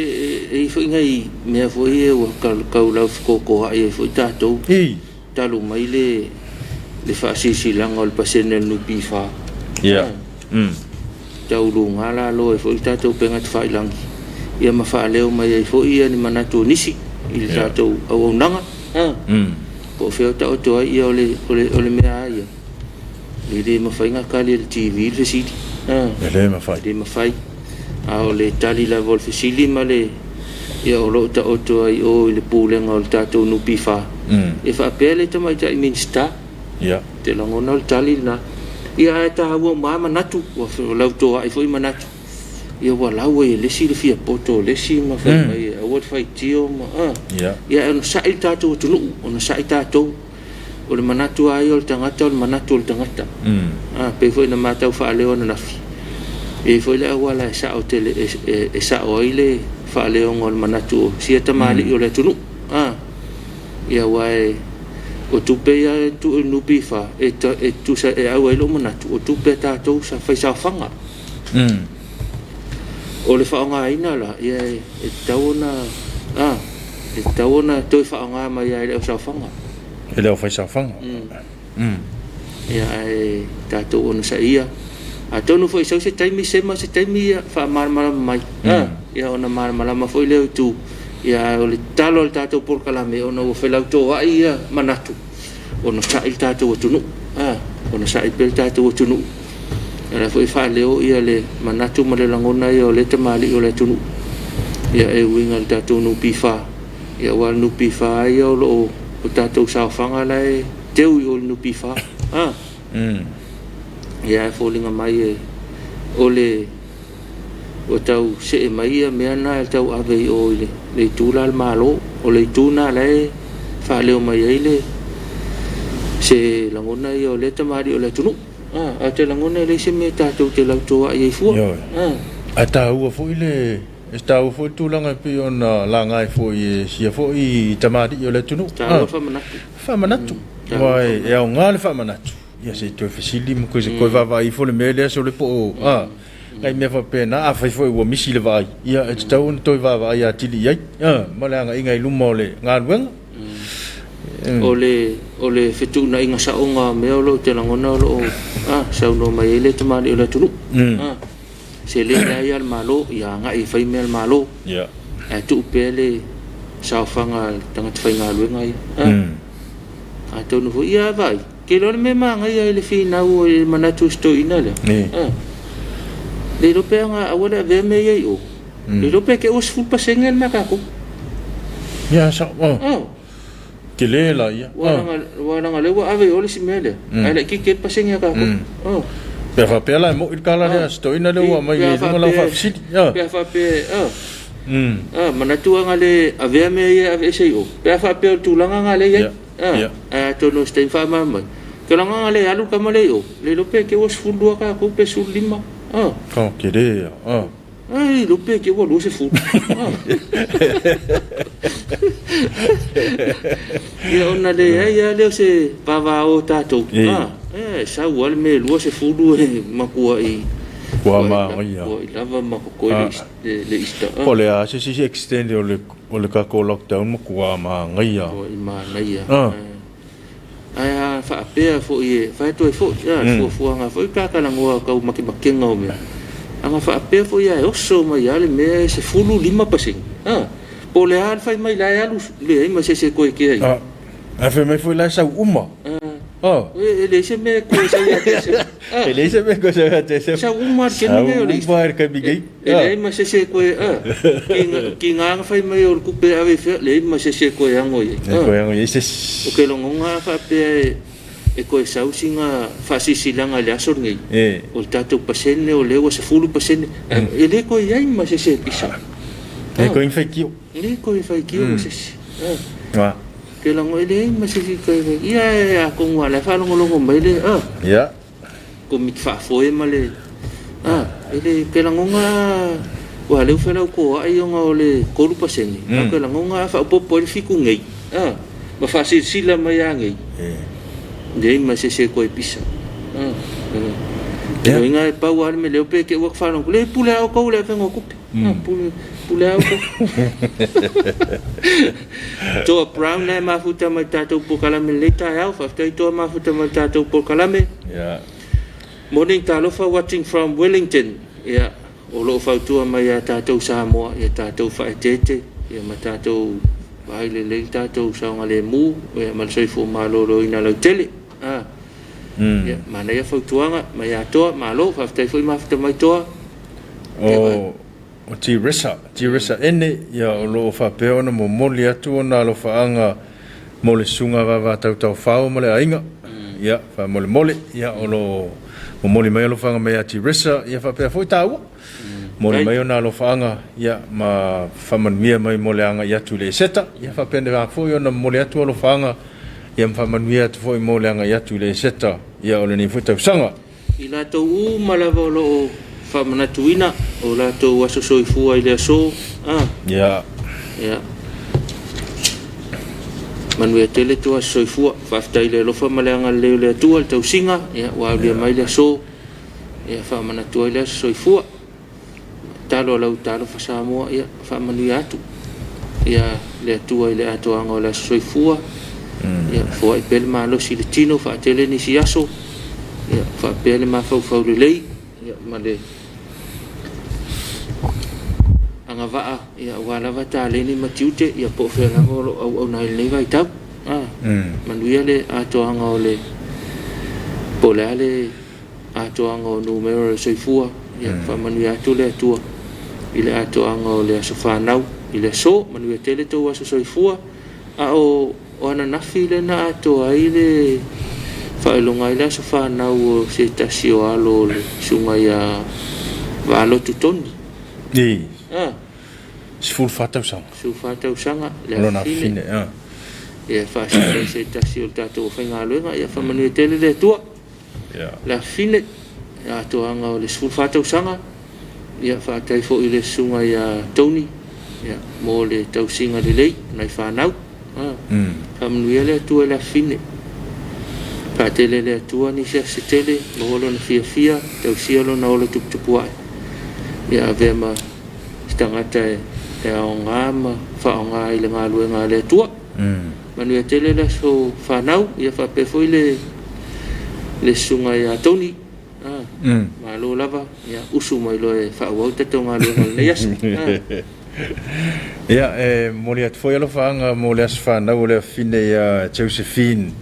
e foi ngai mea foi e o kaulau koko ai foi tātou. Talu mai le whaasisi langa o le pasene nu pifa. Ia. Taulu ngala lo e foi tātou penga te whailangi. Ia ma whaaleo mai e foi ia ni manatu nisi i le tātou au au nanga. Ko wheo tau toa ia o le mea ia. Le mawhainga kali le TV le sidi. Le mawhai. Le mawhai. O le tali la vol fisili ma le ia o lo ta oto ai o le pūlenga o le tātou nupi wha. E whapea le tamai ta i minsta. Te langona o le tali na. Ia e ta haua maa manatu. Wa lau toa ai fwoi manatu. Ia wa lau e lesi le fia poto lesi ma whai mai. Awa te whai tio ma. Ia e ono sai tātou tunu. Ono sai tātou. O le manatu ai o le tangata o le manatu o le tangata. Pe fwoi na matau whaaleo na nafi. E foi le wala sa o tele e sa o ile fa le ngol manatu sia tamali o le tunu ia wai o tupe ya tu no bifa e tu sa e au lo manatu o tupe ta to sa fa sa fanga o le fa nga ina la ia e tauna to fa nga ma ia le sa fanga ele o fa sa fanga ia e ta to on sa ia a tonu foi se taimi sema se taimi fa marmala mai ia ona marmala ma foi le tu ia o le talo le tatou por kalame ona o felau to ia manatu ona sa il tatou tunu ona sa ipel tātou tunu ala foi fa leo ia le manatu ma le langona ia o le tamali o le tunu ia e winga le tātou nu pifa ia wal nu pifa ia o lo o tātou sa fanga lai teu i o nu pifa ia e fōlinga mai e o le o tau se e mai ia mea na e tau ave i o le tūla al malo o le tūna lai fa leo mai ai le se langona ia o le tamari o le tunu a te langona le se me tātou te lautoa i e fua a tāua fo i le e tāua fo i tūlanga pi o na langai fo i sia fo i tamari o le tunu tāua whamanatu wai e au ngā le whamanatu ia se tue fasili mo koe se koe wawa i fo le mele so le po ngai me fa pena a fai fo i wa misi le vai ia e tau na toi wawa ia tili iai ma le anga ingai luma o le ngā ruenga o le fetu na inga sa onga me o lo te langona o lo sau no mai ele te mani o le tunu se le na ia al malo ia nga i fai me al malo e tu pele sa fanga tanga te fai ngā luenga ia a tonu fo ia vai ke lo me manga ia ele fi na o le manatu sto ina le le lo pe nga awala ve me ia o le lo pe ke os fu pasengen makako ia sa ke le la ia wana le wa ave ole simele ai ki ke pasenga ka ko pe fa pe la mo il kala le sto ina le wa mai le la fa sit pe fa pe manatu nga le ave me ia ave sei o pe fa pe tu langa nga le ia to no stain fa ma ke langa nga le alu ka male o le lo pe ke os fundua ka ko pe sul lima ko ke le ai lo pe ke wo lo se fu ia ona le ia le se pava o tato sa wal me lo se fu lu makua i kwa ma ia o lava makoko le ista o le a se extend o le ka ko lockdown makua ma ngia o i ma ngia ai fa pe fo i fa to fo fo nga fo ka ka ngo ka maki ngo me anga fa pe fo ia o so mai ale me se fulu 5% po le al fai mai la alu le ma se ko ke ai a fe mai fo la sa uma le se me ko sa ia te le se me ko sa ia te sa uma ke no me le ba ka bigai le ma se ko ki nga fai mai o ku pe ave fe le ma se ko yango ye ko yango ye se o ke lo nga fa pe e ko sa usinga fa silanga le aso ngai o tato pasene o lewa se fulu pasene e le ko ia ma se pisa e ko infekio se wa ke la ngo ele ma se ko ia ko ngwa la fa lo mai le ia ko mit fa fo e ma le ele ke la nga wa le fa lo ko ai nga o le ko lu pasene ke la nga fa po fiku ngai ma fa sila mai ngai dei ma se ko pisa inga e pau ar me leo pe ke wak fa no le pula o ko le fa ngo kupe pula o ko to brown na ma futa ma tato po kala me leta ya fa to ma futa ma tato po kala me morning Talofa watching from Wellington o lo fa tu ma ya tato Samoa ya tato fa tete ya ma tato vai le tato sa ngale mu ya ma sai fo ma lo ina lo tele ya mana ya fautuanga ma ya to ma lo fa tai foi ma fa mai to o ti resa ene ya lo fa pe ona mo moli atu ona lo fa anga mo le sunga va tau fa mo le ainga ya fa mo le ya o lo mo moli mai lo fa anga me ti resa ya fa pe foi tau mo le mai ona lo fa anga ya ma fa man mia mai mo le anga ya tu le seta ya fa pe va foi ona mo le atu lo fa anga ia mfamanuia tu foi mo leanga ia tu le seta ia o le ni futa sanga ila to u malava lo famanatuina o la to waso soifua ile so ya manuia tele to soifua fa ile lo famaleanga le tu al tau singa ia wa le mai le so ia famanatua ile soifua talo fa Samoa ia famanuia tu ia le tu ile atoanga le soifua ya fo e pel malo si le tino fa tele ni si aso ya fa pel ma fa le lei ya male anga va ya wala va ta le ni matiute ya po fe la o na le vai tau manuia le ato anga ole po le ale atoanga o numero soifua ia whamanu atu le atua i le atoanga o le aso whanau i le so manu tele tau aso soifua a o ana nafi le na atoa i le whaelonga i le aso whanau o se tasi o alo le sunga ia walo tutoni Sifuru fatau sanga. Sifuru fatau sanga le fine. Ia whaasara se tasi o tatou whainga luenga ia whamanu tele le tua. La fine ia toanga o le sifuru fatau sanga ia whaatai fo i le sunga ia Tony ia mo le tausinga le lei nai whanau. Whamanu ia le tua la fine. Whaatele le tua ni se tele mo holo na fia tausia lo na holo tuptupuai. Ia vema stangata e o ngama whaonga i le ngā luenga le tua. Manu e tele la so whanau ia whapefo i le sunga ia Tony. Ma lo lava ia usu mai lo e whaawau tato ngā luenga le yasu. Ia mori atu foi alo whaanga mo le as whanau le fine ia Josephine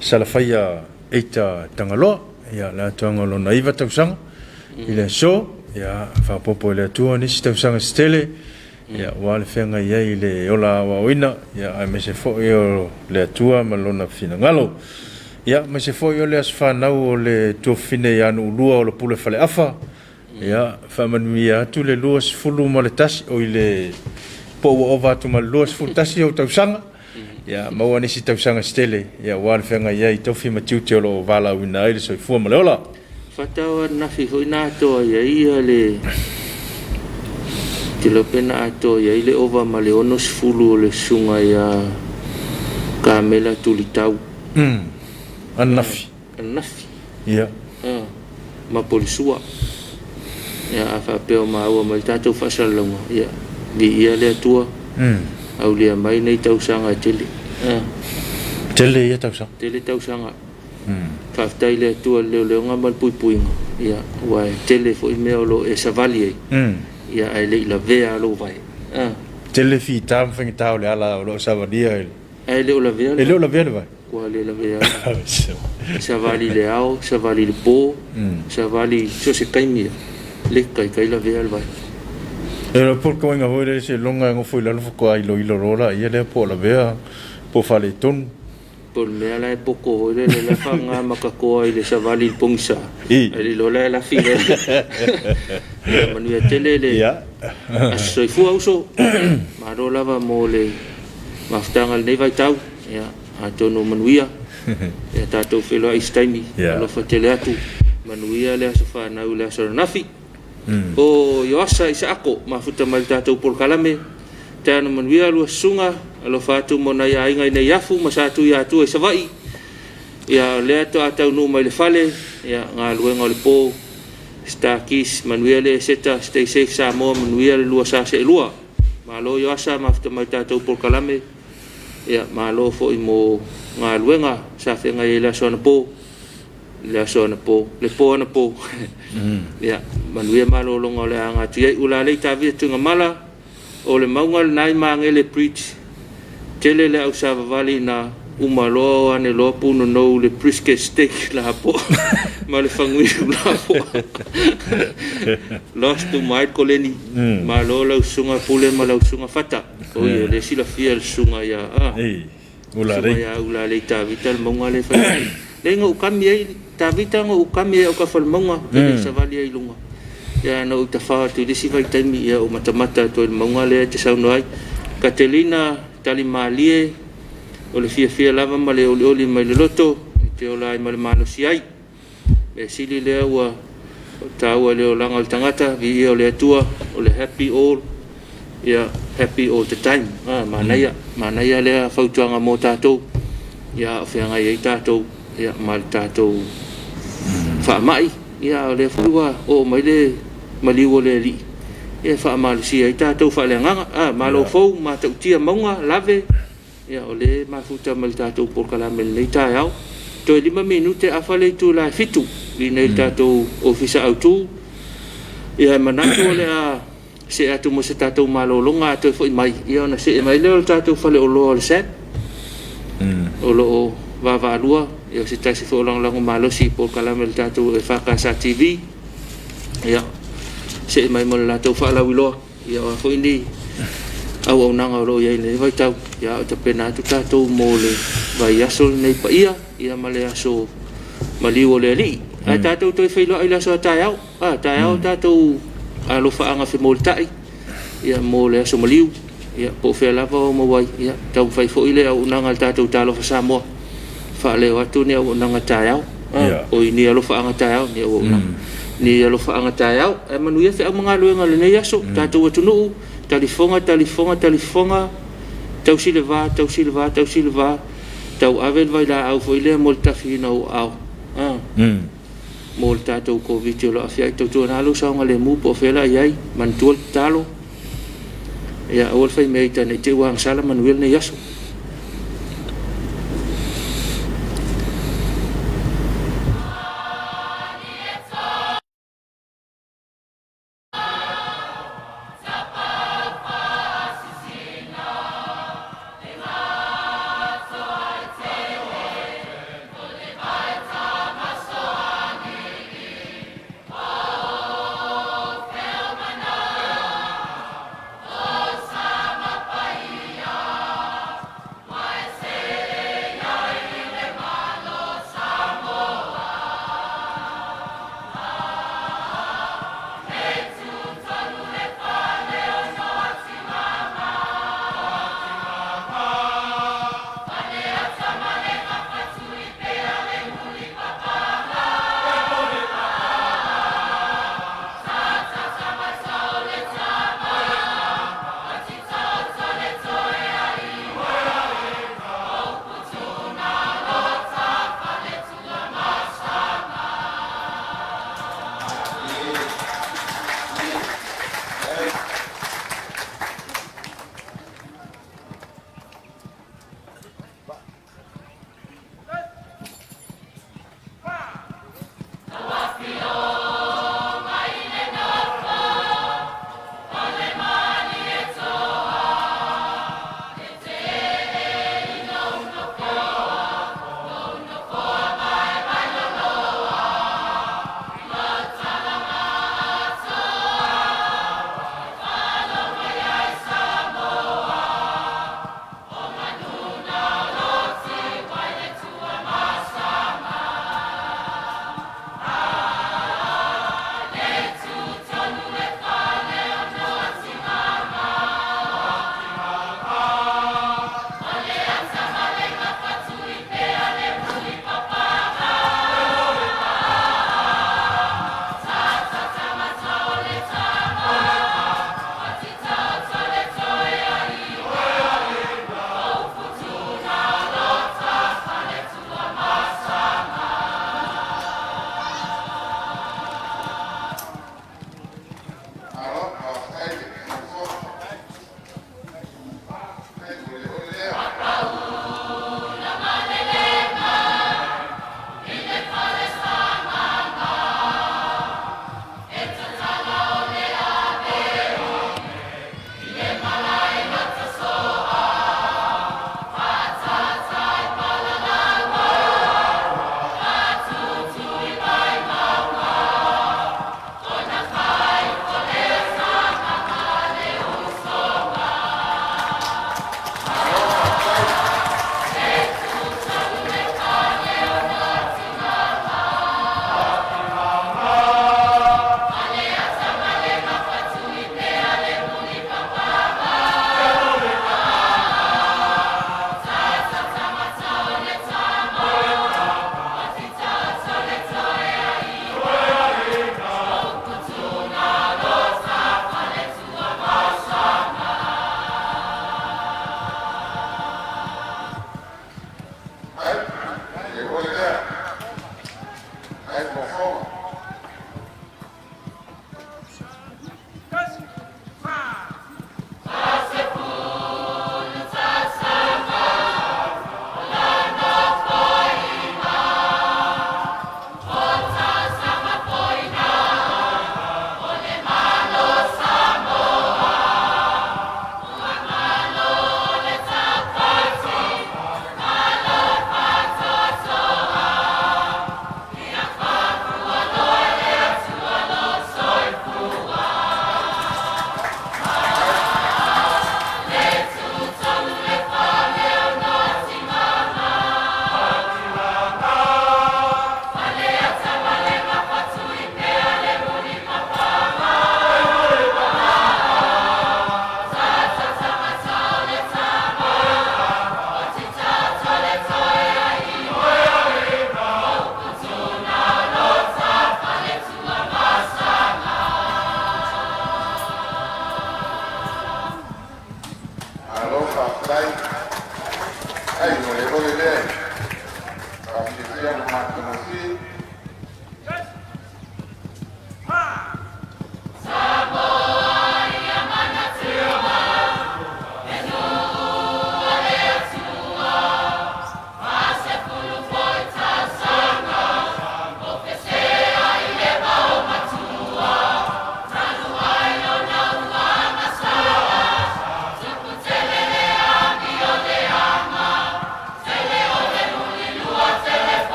Salafaya eita tangaloa. Ia la tuanga lo naiva tausanga i le so. Ia whapopo i le atua nisi tausanga stele. Ia wale whenga iai le ola wawina. Ia ai me se fo i o le atua ma lona fina ngalo. Ia me se fo i o le as whanau o le tuafine i anu ulua o le pule fale afa. Ia whamanu i atu le lua sifulu ma le tasi o i le po o watu ma lua sifulu tasi o tausanga. Ia maua nisi tausanga stele. Ia wale whenga iai taufi ma tiuti o lo wala wina ai le soifua ma le ola. Whatawa nafi hoi nā toa ia le te lopena ato ia le ova ma le ono sifulu o le sunga ia kamela tulitau. Anafi. Ia. Ma polisua. Ia a whapeo maua mai tātou whasalonga. Ia di ia le atua. Au lea mai nei tausanga tele. Tele ia tausanga? Tele tausanga. Whaftai le atua leo ngā malpuipuinga. Ia wai tele fo i mea lo e savali ei. Ia ai le ila vea alo vai. Tele fi tam whengi tau le ala o lo savalia ele. Ai le o la vea. E le o la vea le vai? Kua le la vea. Savali le ao, savali le po, savali so se kaimia. Le kai la vea le vai. E la porka wenga hoi le se longa ngofo ila lofo kua ilo rola. Ia le po la vea po fale tonu. Por mea la poko hoi le la whanga makakoa i le savali le pongisa. Ai lola la file. Manu ia tele le soifua uso. Maro lava mo le maftanga le nevai tau. Ia atono manuia. Ia tātou whelua istaimi. Alofa tele atu. Manuia le aso whanau le aso ranafi. O yoasa isa ako mafuta mai tātou porkalame. Tēnā manuia lua sunga. Alofa atu mona ia inga ina iafu. Masatu ia atu e savai. Ia le ato atau nu mai le fale. Ia ngā luenga le pō. Stakis manuia le seta stay safe Samoa manuia le lua sa se lua. Malo yoasa mafuta mai tātou porkalame. Ia malo fo i mo ngā luenga sa whenga i le aso ana pō. Le aso ana pō. Le pō ana pō. Ia manuia malo longa le anga tuiai ula le tawia tunga mala. O le maunga le nai maangele preach. Tele le au sa vavali na umaloa ane loa puno nou le brisket steak la po. Ma le whangui la po. Lost to mai koleni. Ma lo lau sunga pule ma lau sunga fata. O ia le sila fia le sunga ia. Ula rei. Sunga ia ula le tawita le maunga le whai. Le ngā ukami ei tawita ngā ukami ei o ka whalmaunga. Le savali ei lunga. Ia na uta whaa tu lisi vai taimi ia o matamata to le maunga le te sauno ai. Katelina tali maalie o le fia lava ma le oli mai le loto te ola ai ma le mano si ai me sili lea ua taua le o langa o le tangata vi o le atua o le happy all ia happy all the time manaia lea whautuanga mō tātou ia o whianga i tātou ia ma le tātou whaamai ia o le whulua o mai le maliu o le li ia whaamali ai tātou whaaleanganga malo fau ma tau tia maunga lave ia o le mafuta ma le tātou porkalame nei tāi au toi 5 minute a whale tu la fitu i nei tātou ofisa au tū ia manatu o le a se atu mo se tātou malolonga toi fo i mai ia ona se mai leo tātou whale o loa o le set o lo o vava alua ia se taisi fo lang malosi po kalamel tatu EFKS TV ia se mai mo la tau fa la wilo ia fo ini au nanga ro ia le vai tau ia o te pena tu tatu mole vai asol nei pa ia male aso maliu le li ai tatu toi feilo ai la so taiau taiau tatu alo fa anga fe moltai ia mole aso maliu ia po fe la va mo vai ia tau fai fo ile au nanga tatu Talofa Samoa fa le watu ni au nanga taiau o ini alo fa anga taiau ni au ni alo fa anga taiau e manu ia fe mga luenga le nei aso tatu watu no talifonga tau silva tau avel vai la au foi le molta fina au molta tau covid lo afia tau tu na lu sa ngale mu po fela yai man tuol talo ya ol fai meita ne te wang sala manuel ne yaso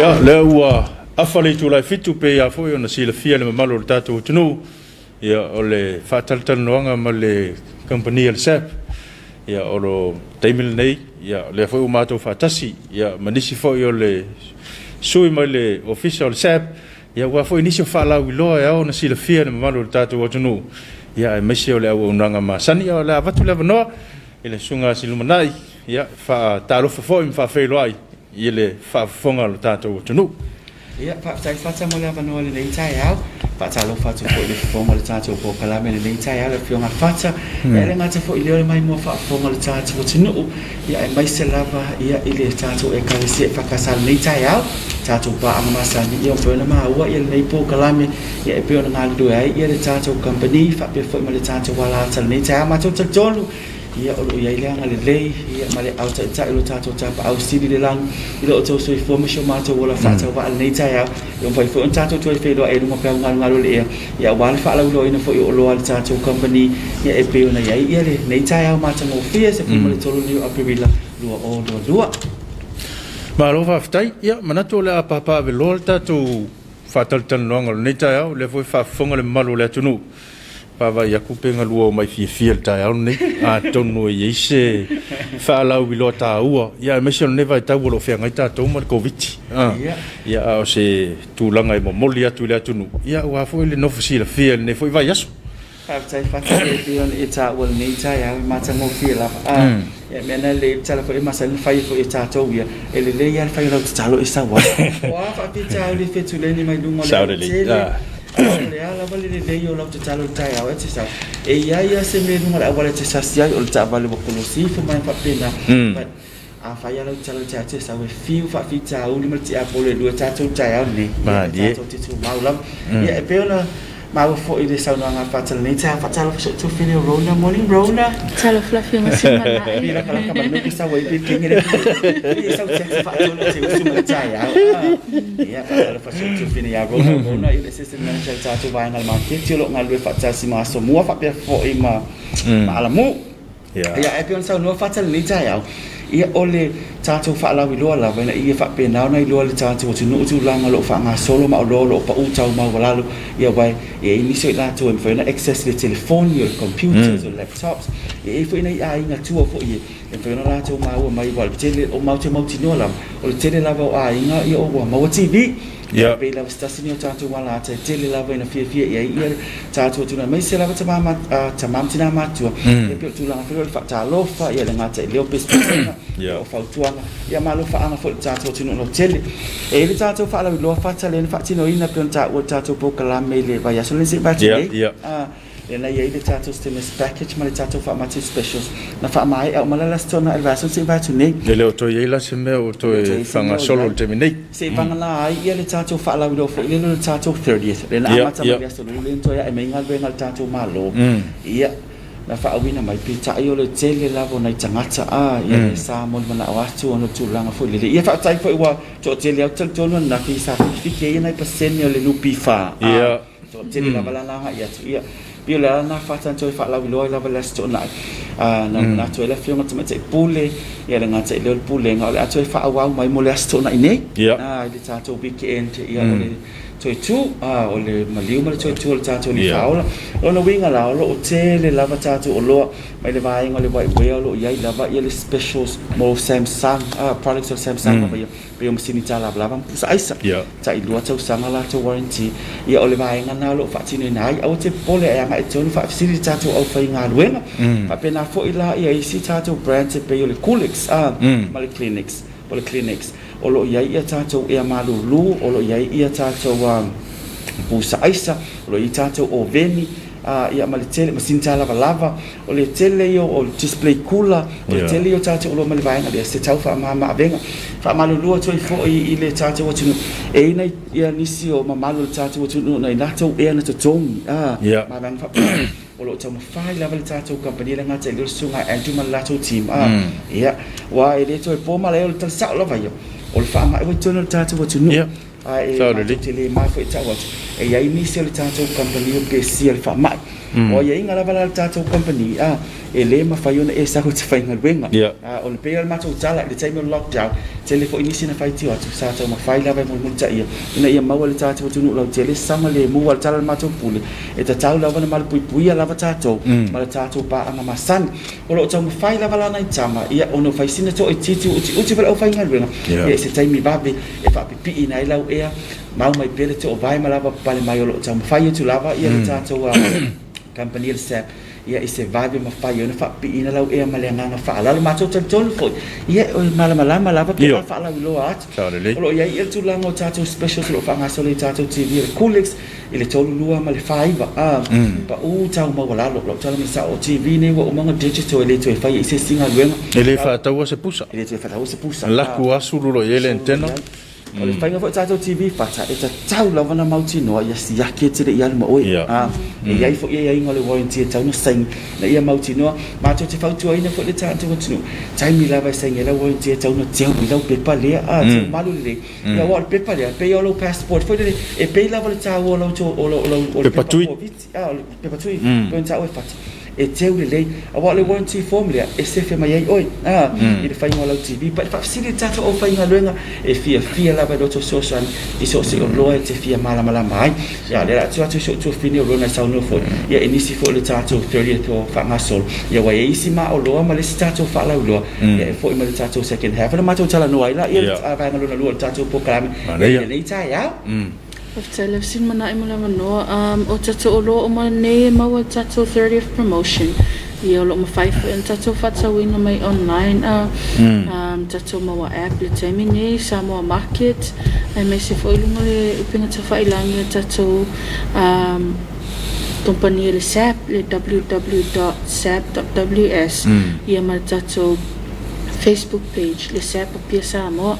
Ya le ua afale tu lai fitu pe ya foi ona sila fia le malo le tatu tunu ya ole fatal noanga ma le company el sep ya oro taimil nei ya le foi mato fatasi ya manisi foi ole sui ma le official sep ya wa foi nisio fala wilo ya ona sila fia le malo le tatu tunu ya mesio le au nanga ma sani ya le avatu le no ele sunga silumanai ya fa Talofa foi fa feiloi ele fa fonga le tatu tunu ia fa mo le vano le tai au fa Talofa tu ko le fonga le tatu po kala me le tai au le fionga fata ele ngata fo ile mai mo fa fonga le tatu tunu ia mai se lava ia ile tatu e ka se fa kasal le tai au tatu pa ama sani ia po na ma wa ia nei po kala me ia e pe ona ngal do ai ia le tatu company fa pe fo mo le tatu wala tal le tai ma tu tolu ia o ia ile ngale lei ia male au ta ilo tato ta pa au sidi le lang ilo to so fo mo shoma to wala fa ta wa nei ta ya yo vai fo tato to fe do e mo pa ngal le ia wal fa la lo ina fo yo lo al tato company ia e pe ona ia le nei ta ya ma ta mo fie se fo mo le tolo ni apivila lo o do ma lo fa ftai ia manato le papa ve lo tato fa tal tal no nei ta ya le fo fa fonga le malo le tunu Pava ya kupenga lua mai fia tai au nei a tonu e se fa la wilo ta ua ya mission never ta wo fe ngai ta to mo covid ya o se tu langa mo molia tu le tunu ya wa fo le no fosila fia ne foi vai yaso fa e on eta wo nei ta ya ma ta mo fia la ya mena le ta la fo ma sa fa fo eta to ya ele le ya fa lo ta lo isa wa fa pi ta le fe tu le ni mai du mo le le ala vale le yo lo talo tai au etse sa e ia se me no ala vale tsa sia o tsa vale bo kolosi fo mai fa pena but a fa ya lo talo tsa sa we fiu fa fi tsa u ni ma ti a pole lu tsa tsa tai au ni ma di to ti tu ma ulam ia e pe ona ma fo ile sa no nga fa tsa ni tsa fa tsa lo so fini rona morning rona tsa lo fluffy ma si ma la ila kala ka ma sa we bi ke ngere ia sa tsa fa to le tsa ma tsa ya ia fa fa so fini ya rona ile se na tsa tsa va ngal ma ke ti lo ngal we fa tsa si ma so mo fa pe fo i ma ala mu ia e pe on sa no fa tsa ni tsa ya ia ole tato fa la wilo la vena ia fa pe na i lo le tato tu no tu langa lo fa nga solo ma lo pa u tau ma wala lo ia vai e ni so la to for na access the telephone your computers or laptops e fo ina ia inga tu fo ie e fo na la to ma o mai wal tele o ma ti no la o tele la va a inga ia o ma o tv ia pe la stasini o tato wala te tele la va ina fie ia ia tato tu na mai se la va ta mam tina ma tu e pe tu langa fo fa Talofa ia le ngata leo pe o fa tuanga ia malo fa ana fo tato tu no tele e le tato fa la lo fa tale fa tino ina pe ta o tato po kala mele va ya so le se ba tele e na ia le tato stimulus package ma le tato fa ma specials na fa mai o mala la stona el vaso se va tu ne le to ye la se me o to e fanga solo te minei se fanga la ia le tato fa la lo fo le no tato 30th le na amata ma so le to ya e me ngal vengal tato malo ia na fa awina mai pita io le tele lavo na tangata ia sa mo mana awatu ono tulanga fo le ia fa tai fo wa to tele au tel tolo na fi sa fi ke na percent le lupi fa to tele la bala na ia tu ia pio la na fa tan to fa la lo la bala sto na na to le fio ngata mate pule ia le ngata le pule nga to fa wa mai mo le sto na ine ile ta to weekend ia le tu o le maliu ma le tu le tato ni faula o no winga la o tele lava tato o lo mai le vai ngole vai we lo ia lava ia le specials mo Samsung products of Samsung pe o msini tala lava pusa aisa ta i lua tau sanga la to warranty ia o le vai ngana lo fa tino nai o te pole ia mai tonu fa sili tato o fa inga luenga fa pena fo ila ia isi tato brand pe o le Coolix ma le clinics o lo ia tato ia malulu o lo ia tato pusa aisa o lo ia tato o veni ia ma le tele masinta lava o le tele io o display cooler o le tele io tato o lo ma le vainga le se tau fa ma venga fa malulu to fo i le tato o tunu e na ia nisi o ma malu tato o tunu na nato e na to tong ma vang fa o lo tama fai level tato company la ngata le sunga antu ma lato team ia wa e le to po ma le o tal sa lo vai o fa ma e tunu tato o tunu e tele ma fo tawa e ai ni se le tatou company o pe sia le fa mai o ia inga lava la tatou company e le ma fai ona e sa ko te fai ngalwenga o le pe ma tau tala le time lockdown te le fo inisi na fai tio atu sa tau ma fai lava mo multa ia ma le tatou tunu la te le sama le mu wal tala ma tau pule e ta tau lava na mal pui lava tatou ma le tatou pa anga masan o lo tau ma fai lava la nai tama ia ono fai sina to e titi uti vel o fai ngalwenga ia se time babe e fa pipi ina ila ea mau mai pele to vai ma lava pale mai o lo tau ma fai tu lava ia le tatou company le sap ia ise vibe ma fai ona fa ina lau e malenga nga fa la ma total fo ia o malama lava pe fa la lo at lo ia il tu lango tato special lo fa ngaso le tato tv le coolix ile tolu lua ma le faiva pa u tau ma wala lo tala mi sa o tv ne wo mo digital ile to fai ise singa luenga ile fa tau se pusa ile to fa tau se pusa la ku asulu lo ile entena o le fainga fo tato TV fata e tau lava na mauti no ia si yake te ia ma oi e ia fo ia ngole warranty tau no sang na ia mauti no ma te fau tu ina fo le tato tunu tai mi lava sang ia warranty tau no teu mi lau pepa le te malu le ia wa pepa le pe yo lo passport fo le e pe lava le tau lo to o pepa tui pepa tui ben tau fata e teu le a le warranty form le e se fe mai oi i le fainga lo TV pa fa sili tato o fainga luenga e fia lava do to social i so se o lo e te fia mala mai ya le tu so fini o na sa no fo ya inisi fo le tato 30 to fa masol ya wa e isi ma o lo ma le tato fa la lo ya fo ma le tato second half na ma to tala no ai la ya va ngalo na lo tato program ya le ta ya Tell us in mana imula mano o tato o lo o mane mawa tato 30th promotion i o lo ma 5 and tato fatsa wina mai online tato mawa app le taimine Samoa market ai me se foi lunga le upinga tafa ilangi tato compagnie le SAP le www.sap.ws ia ma tato Facebook page le SAP Pia Samoa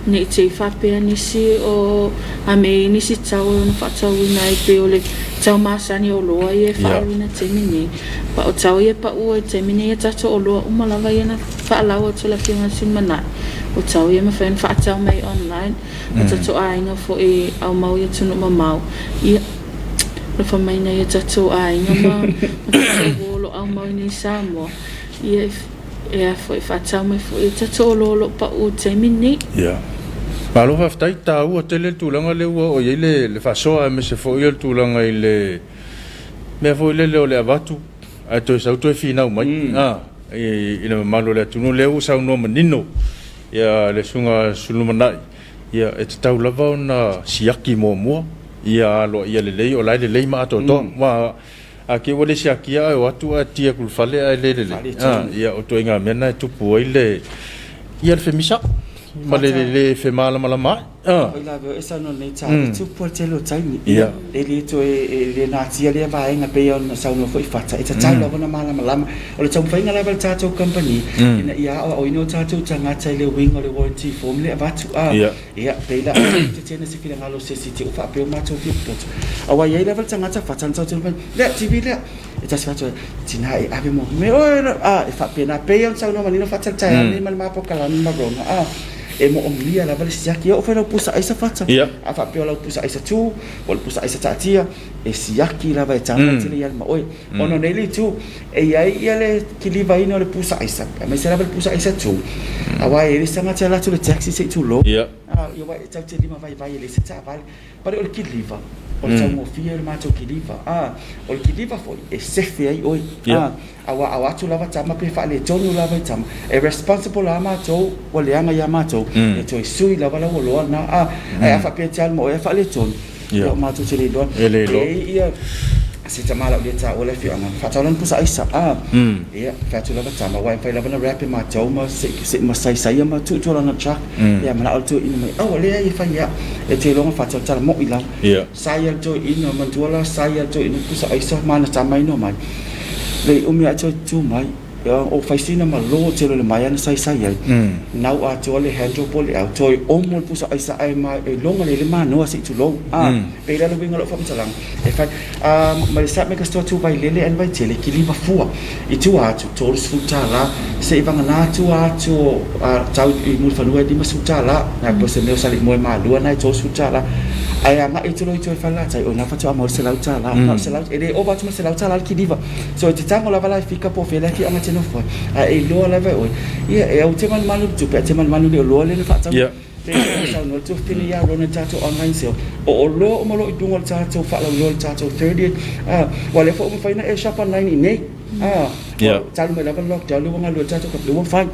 ne te whapea nisi o a me nisi tau na whatau ina i pe o le tau masani o loa i e whao ina te mine pa o tau i e pa ua i te mine i tato o loa umalawa i na whaalau o tula whiunga sin manai o tau i e mawhain whaatau mai online o tato a inga fo e au mau i tunu ma mau i le whamaina i tato a inga ma tato o lo au mau i Samoa i e foi fatau mai foi tato lo pa o te mini Malo fa tai ta u tele tulanga le o ile le fa so me se foi il tulanga ile me foi le le avatu a to sa to fina mai ile malo le tunu le u sa no menino ya le sunga sulumana ya e tau lava na siaki mo ya lo ya le o le ma to ma a ke wole siakia o atu a tia kul fale a le ya o to inga mena tu po ile ya le femisa ma le fe mala ila be esa no nei ta tu po te lo taimi ele to le na tia le va inga pe on sa no foi fata ita tai lo na mala o le tau fainga level tato company ina ia o ino tato tanga tai le wing o le warranty form le avatu ia pe la te tene se fila ngalo se siti o fa pe o mato fi poto awa ia level tanga ta fata tau tu le tv le ita se fata tina e ave mo me o e fa pe na pe on sa no manino fata tai ni mal ma po kala ma ronga e mo omlia la vale siaki o fa lo pusa isa fata a fa pe lo pusa isa tu o pusa isa tatia e siaki la vai tanga tele ya ma oi ono neli tu e ai ele ki li vai no le pusa isa me se la vale pusa isa tu awa e sanga tela tu le taxi se tu lo io vai tau te lima vai le se ta vale pare o ki liva o tau mo fia ma to ki liva o ki liva foi e se fe ai oi awa tu lava tama pe fa le tonu lava tama e responsible ama to o le anga ya ma to e to sui lava la lo na e fa pe tal mo e fa le tonu ma tu te le do e se tamala le ta o le fi anga fa talan pusa isa e fa tu lava tama wa fa lava na rap ma to ma se ma sai ma tu na cha ya ma al tu in mai o le e fa ya e te longa fa tal mo ila sai al to in ma tu la sai al to in pusa isa ma na tama ino mai le umi ato tu mai o faisina ma lo te le mai ana sai ai nau a to le handle pole au to o mo pusa isa ai ma e longa le ma no se tu lo pe la lo vinga lo fa mtalang e fa ma le sa me ka sto tu vai le en vai tele ki liva fua i tu a tu to su tala se vanga na tu a tu tau i mu fa no di ma su tala na po se me sali mo ma lu na to su tala ai anga itu lo itu fala tai ona fa tu amor se lau tala no se lau ele o ba tu se lau tala ki diva so te tango la vala fica po fela ki anga teno fo ai lo la vai oi ia e o te man manu tu pe te man manu le lo le fa tau Sa no tu fini ya rona tato online sale o lo o malo idungol tato fa lo tato 30 wale fo mo faina e shop online ni talu me la ban lock talu nga lo tato ko lo fa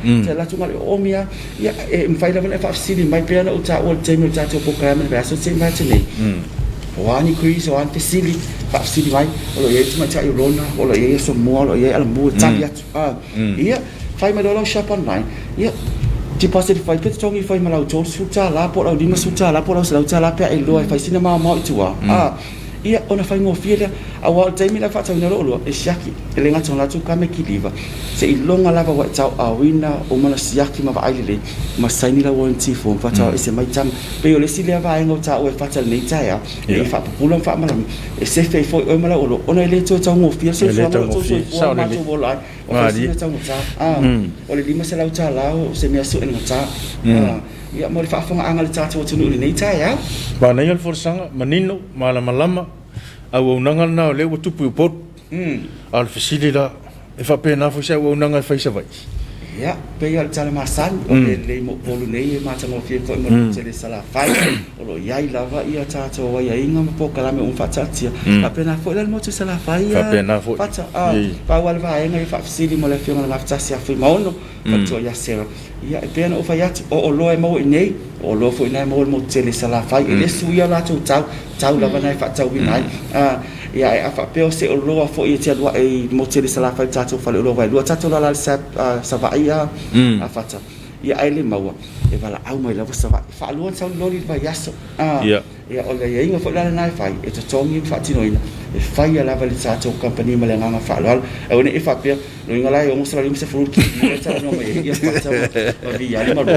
te la tu ngal o mia ya e mo faina ban fa city mai pe na o ta o te mo tato program ba so se ma tene wani kris o ante city fa city mai o lo ye tu ma cha rona o lo ye so mo lo ye al mo ta ya ia fai ma lo shop online ia deposit fai pe tongi fai malau jor suta la po lau dima suta la po lau suta la pe ai lo fai sina ma mo itua ia ona fai ngo fiera awa taimi la fa tau lo e siaki ele nga tona tu ka me kiliva se ilonga la wa tau awina o mana siaki ma va ai le ma saini la warranty form fa tau se mai tam pe o le silia va ngo tau e fa tau nei tai e fa pulan fa ma e se fe foi o mala o ona le tu tau ngo fiera se fa ma tu bola o fa sina tau ta o le dima se la uta la o se me asu en ta ia mo le fa fa anga le tatu o tunu nei tai ba nei al forsanga manino malama au nanga na le tupu pot al fasilida e fa pena fo se au nanga fa vai ya pe al tala masan o le mo polu nei ma tamo fi ko mo tele sala fai o lo yai lava ia tato wa ia inga mo kala me un fatatia apena fo le mo te sala fai fa pena fo fata pa wal va inga fa fasili mo le fi mo la fatasia fi mo no fa ya sera ia pena o fa ya o lo e mo nei o lo fo nei mo tele sala fai ele suia la tau lava nei fa tau winai ia e fa pe o se o lo fo ia te lua e mo tele sala fai tato fa lo vai lo tato la sa va ia afata ia ai le maua e vala au mai la sa va fa lo sa lo li va yaso ia o le inga fo la nai fai e te tongi fa tinoina e fai la va le tato company ma le nga fa lo e one e fa pe lo inga la e mo sa li se fru ki e ta no mai ia fa ta va via le ma lo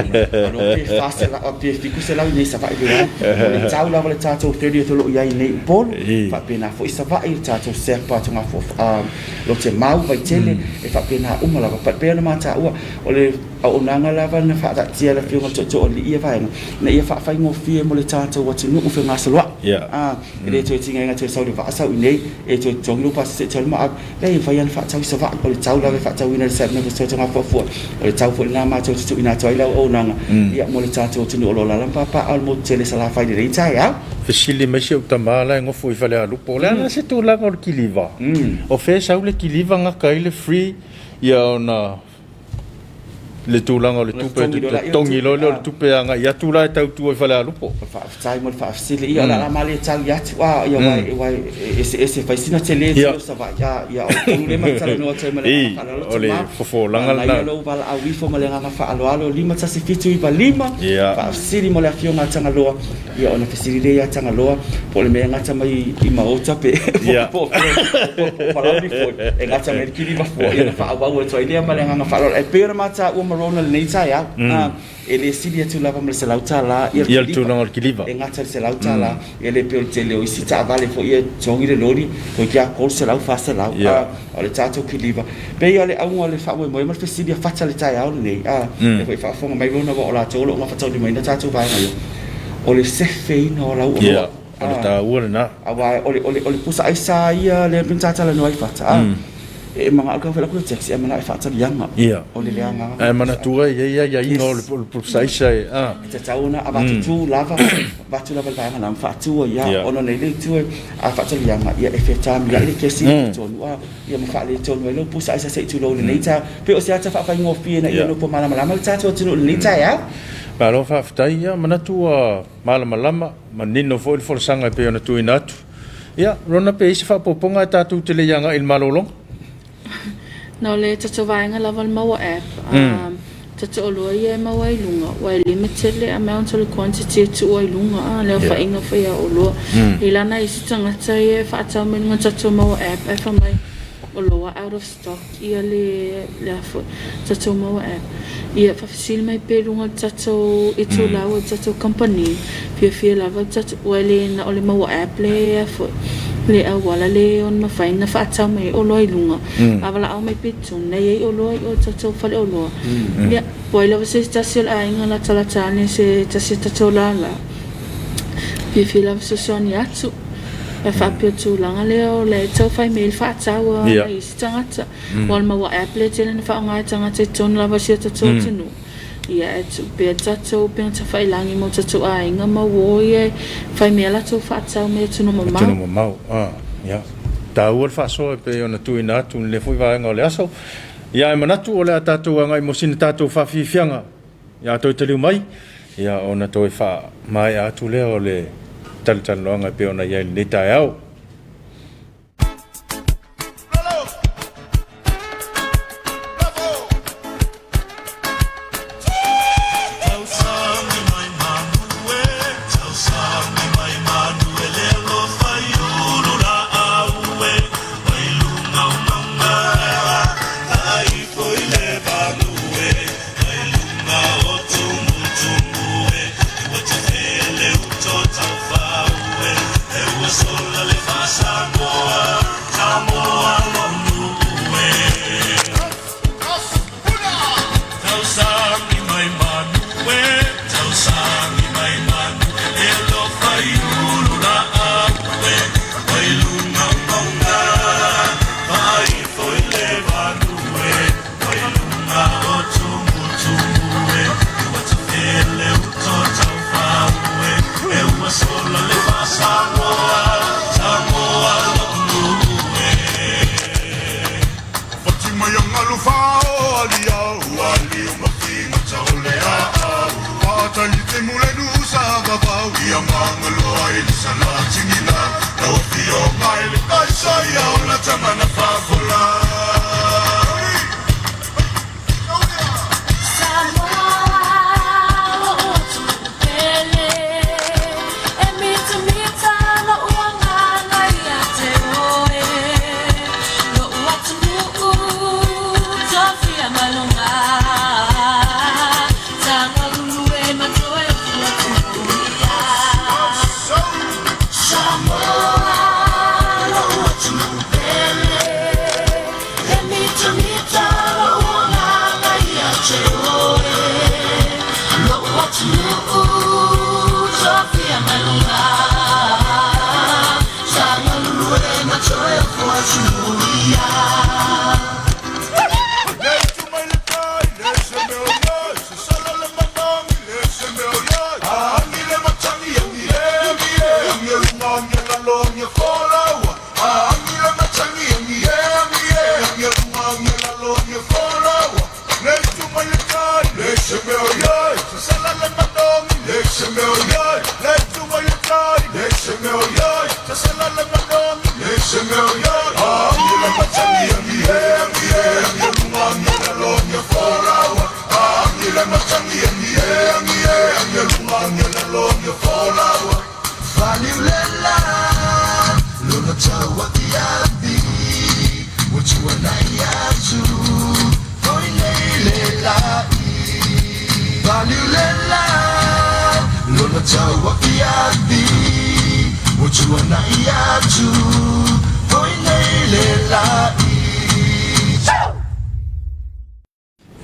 pe fa se la pe fiku se la ni sa va e tau la va le tato 30 to lo ia nei pol fa pe na fo sa va e tato se pa to ma fo lo te mau vai tele e fa pe na uma la va pe na ma ta o le o nanga la va na fa ta tia la fi mo to li ia va na ia fa ngo fi mo le tato wa tinu u fe ngaslo ele to tinga nga to saudi va sa nei e to jonglu pa se tel ma le fa yan fa ta sa va o le tau la fa ta wina se na to to ma fo o le tau fo na ma to ina to ila o nanga ia mo le tato tinu o la pa al mo tele sala fa di ta ya fasili mai se utamala ngo foi fale alu pola se to la ko kiliva o fe sa le kiliva nga kaile free ia ona le tulanga le tupe tongi lo le tupe anga ia tula tau tu fale alu po fa sai mo fa fasili ia la mali tau ya wa ia vai ese fa sina tele sa va ya o le ma tala no te mele o le fofo langa la lo val a wi fo mele nga fa alo lima ta se fitu i lima fa fasili mo le fio nga tanga lo ia ona fasili de ya tanga lo po le me nga ta mai i ma o tape po la di fo e nga ta me ki di ma fo ia fa wa o to ile mele nga fa lo e per ma ta Rona nei tai ele sidia tu lava mele lauta la ia tu no kiliva e ngata se lauta la ele pe o tele o sita vale fo ia tongi le lori ko kia ko se lau fa se lau o le tato kiliva pe ia le au le fa mo mo fe sidia fa le tai au nei e foi fa fo mai rona o la tolo nga fa tau di mai na tato vai na o le se fe no la o o ta ua na awa o le pusa aisa ia le pintata la no ai fa e manga ka fela ko taxi e manga fa tali yanga o le yanga e mana tua ia no le processa te tauna aba tu lava ba tu lava ba na fa tu ia ono nei le tu a fa tali yanga ia e feta mi le kesi to no ia ma fa le to no lo pusa isa se tu lo le ta pe o se ata fa ngo fi na ia no po mala mala ta to tu le ta ya ba lo fa fta ia mana tua mala mala manino fo il forsanga pe ona tu inatu ia rona pe se fa poponga ta tu tele yanga il malolong no le tato vainga laval maua app tato olo ia maua i lunga wai limited le amount of quantity tu ai lunga le fa inga fa ia olo ilana isi tangata ia fa tau men tato maua app e fa mai olo out of stock ia le fo tato maua app ia fa fasil mai pe lunga tato itu lawa tato company fia lava tato wai le na ole maua app le fo le awala le on ma fai na fa tau mai o loi lunga avala au mai pitu nei o loi o tato fale o lo ya poi la se tasil ai ngala tala tane se tasil tato la fila sosoni atu e whapio tūlanga leo le tau whai meil whaataua i si tangata wal mawa apple tēne na whaongai tangata i tonu lava sia tatou tunu ia e tu pia tatou pia ta whailangi mo tatou a inga ma woi e whai mea tau whaatau mea tunu mamau tunu mamau ia ta ua whaasoa e pe ona tuina atu le fui vaenga o le aso ia e manatu o le a tatou angai mo sina tatou whawhiwhianga ia toi taliu mai ia ona toi wha mai atu lea o le talanoanga pe ona ia le tai au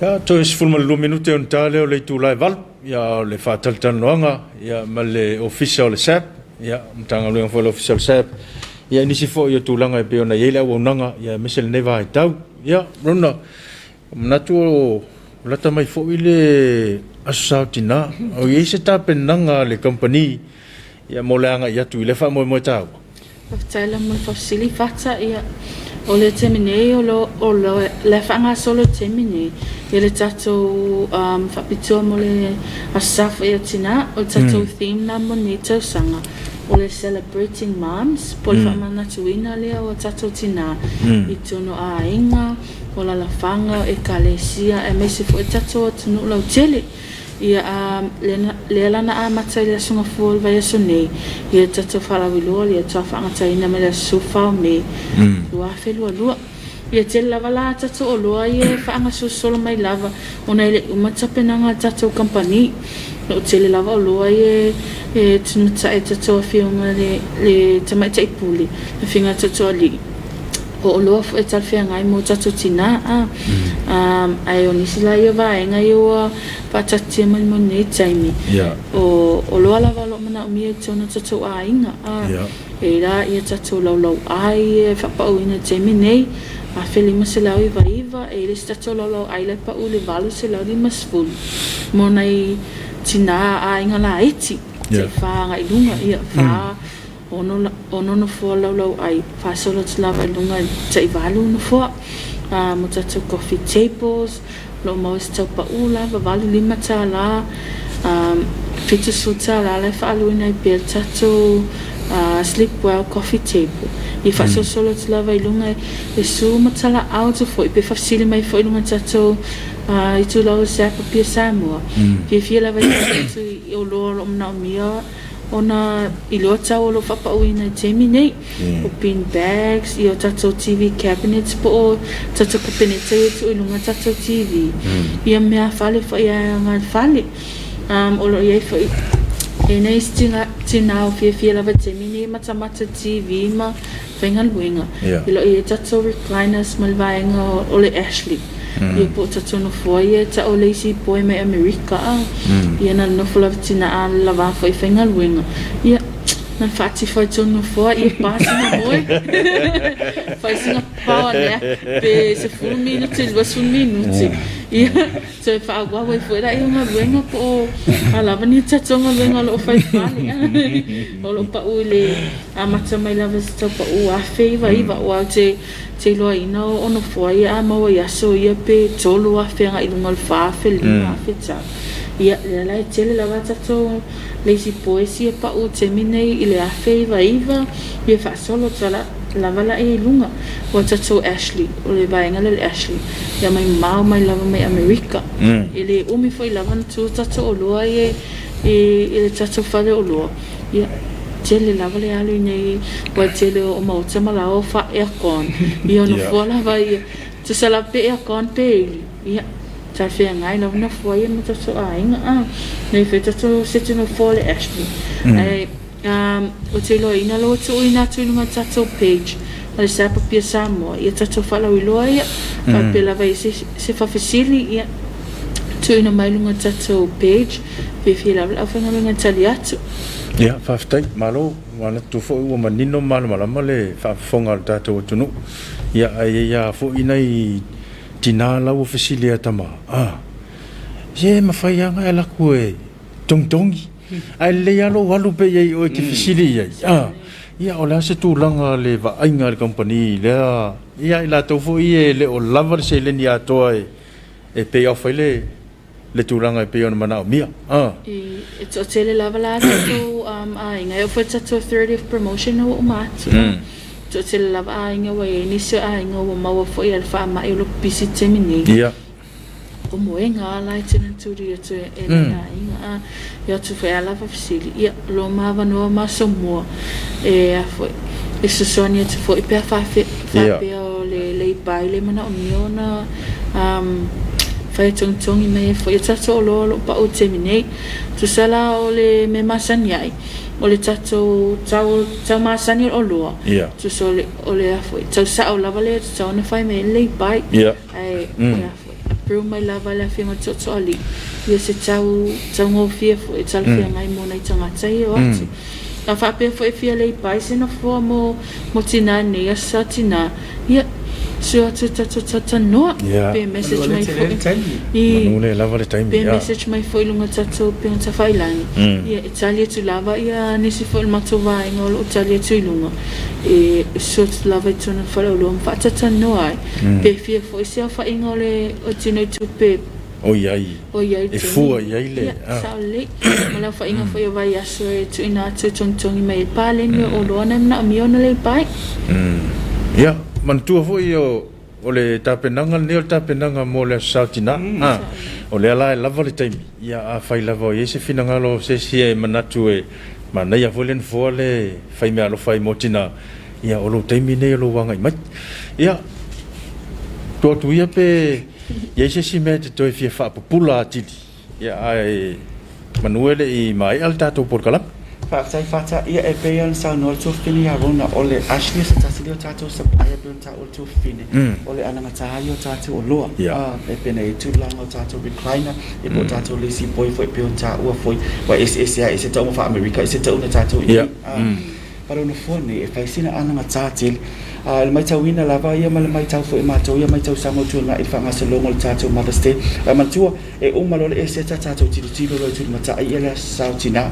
Ya, to fulma lu minute on tale o le tu lai val ya le fatal tanonga ya male official sap ya mtanga lu ngfo official sap ya ni sifo yo tulanga pe ona yela wonanga ya misel neva i tau ya rona mnatu lata mai fo ile asautina o yese ta penanga le company ya molanga ya tu le fa mo tau Fatala mo fasili fata ya o le temine o lo le fanga solo temine ele tato fapito mo le asaf e tina o tato theme na monito sanga o le celebrating moms por famana tuina le o tato tina itono a inga o la fanga e kalesia e mesi fo tato tunu lo tele ia le lana a matai le sunga full vai sone ia tato fala wilo ia tafa ngatai me le sofa me lua felo lua ia te lava la tato o loa ia fa anga solo mai lava ona ile umatapena nga tato company o te le lava o loa ia e tunu tae tato fiunga le tamai tai puli le finga tato ali o loa fu e tal fia ngai mo tato tina ai oni sila ia vai ngai o patati mai mo nei taimi o loa lava lo mana mia tona tatou ainga e la ia tatou laulau ai e whapauina te minei a whelima se lau iwa iwa e le tatou laulau ai le pau le valu se lau lima sefulu mo nei tina ainga la iti te whaanga i lunga ia wha ono no fua laulau ai wha solo te lava i lunga te i valu no fua mo tatou coffee tables lo mau se tau pau lava valu lima tā la Fita suta la le whaaluina i pia tatou sleep well coffee table. I whaasosolo te lava i lunga e su matala au te fo i pe whafsili mai fo i lunga tatou i tu lau seapa pia Samoa. Fia lava i tatou i o loa lo mna o mia ona i loa tau o lo whapauina i temi nei. O pin bags, i o tatou TV cabinets po o tatou kabineta i tu i lunga tatou TV. Ia mea whale fo i anga whale. Olo iai foi e nei stinga o fia lava te mini mata TV ma whainga luenga ilo i tatou recliners malvaenga o le Ashley i po tatou no foi e ta o lazy boy mai America i na no lava tina a lava foi whainga luenga ia na fati foi tono foi e passa na moi faz uma pau né pe se for minutos vai minutos e se fa agua vai fora e uma venga po a lava ni tatou uma venga lo fai fali o lo pa ule a mata mai lava sta pa o a feiva iva o te lo ina o no foi a mo ia so ia pe tolo a fenga i lunga fa feli a feta ia la tele lava tatou lazy poesia pa o te minei i le afe iva i fa solo tala lava la e lunga o tatou Ashley o le vaenga le Ashley ia mai mau mai lava mai America i le umi foi lava tu tatou o loa i le tatou fale o loa ia tele lava le alu nei o tele o mauta malao fa aircon i ono fua lava i te sala pe aircon pe ia ta fea ngai na na foi mo tatou ainga nei fe tatou sete no fole Ashley ai o te lo ina lo tu ina tu no tatou page ale sapa pia Samoa ia tatou fala i loa ia pa pela vai se fa facili ia tu ina mai lunga tatou page pe fila la fa nga taliatu ia fa ftai malo wana tu fo o manino malama le fa fonga tatou tunu ia ia fo ina i tina la o fesilia tama ye mafai anga la kue tongtongi ai le alo walu pe ye o ki fesilia ia ola se tu langa le va ainga le company le ia ila to fo ie le o lavar se le ni ato e pe off le tu langa pe on mana mia it's o tele lava la to ainga e fo tato 30th promotion o mat to te lava ainga wa ni se ainga wa mawa fo ia fa ma e lo pisi temini o moenga la tenen tu ri to e ainga ia tu fa ala fa fisili ia lo ma va no ma somo e fo e so sonia tu fo pe fa pe o le baile mana o miona fai tong i me fo ia tato lo pa o temini tu sala o le me masaniai o le tatou tau masani o loa tu so o le afoi tau sa o lava le tau na fai me le bai ai pro mai lava le finga toto ali ia se tau ngo fia fo e tal fia ngai mo nei tanga tai o ati na fa pe fo e fia le bai se na fo mo tina ne asa tina ia so tata no pe message mai fo no le lava le time pe message mai fo lunga tata pe on ta failani ia Italia tu lava ia nisi fo ma to vai ngol Italia tu lunga e so lava tu na fa lo fa tata no ai pe fia fo sia fa ingole o tino tu pe Oi e fu ai le saule mala fa inga fo vai aso tu ina tu tong mai pale ni o lo na miona le pai ia mantua fo io o le tapenanga ne o tapenanga mo le sautina o le ala lava le taimi ia a fai lava o se finanga lo se e manatu e mana ia volen fo le fai me alo fai motina ia o lo taimi ne lo wanga mai ia to tu ia pe ia se si me to fia fa popula tili ia ai manuele i mai al tato por kala Fakta fata ia e pe an sa no to fini a rona ole Ashley sa tasilio tato sa ia pe ta o to fini ole ana ngata yo tato o lo e pe nei tu lang o tato recliner e po tato lisi boy foi pe ta o foi wa SSA is ta mo fa America is ta o tato para no fone e fai sina ana ngata til mai tau ina lava ia mai tau foi ma tau ia mai tau samo tu na ifa ngasa longo tato Mother's Day ma tua e o malole e se tato tilo lo tu mata ia la sautina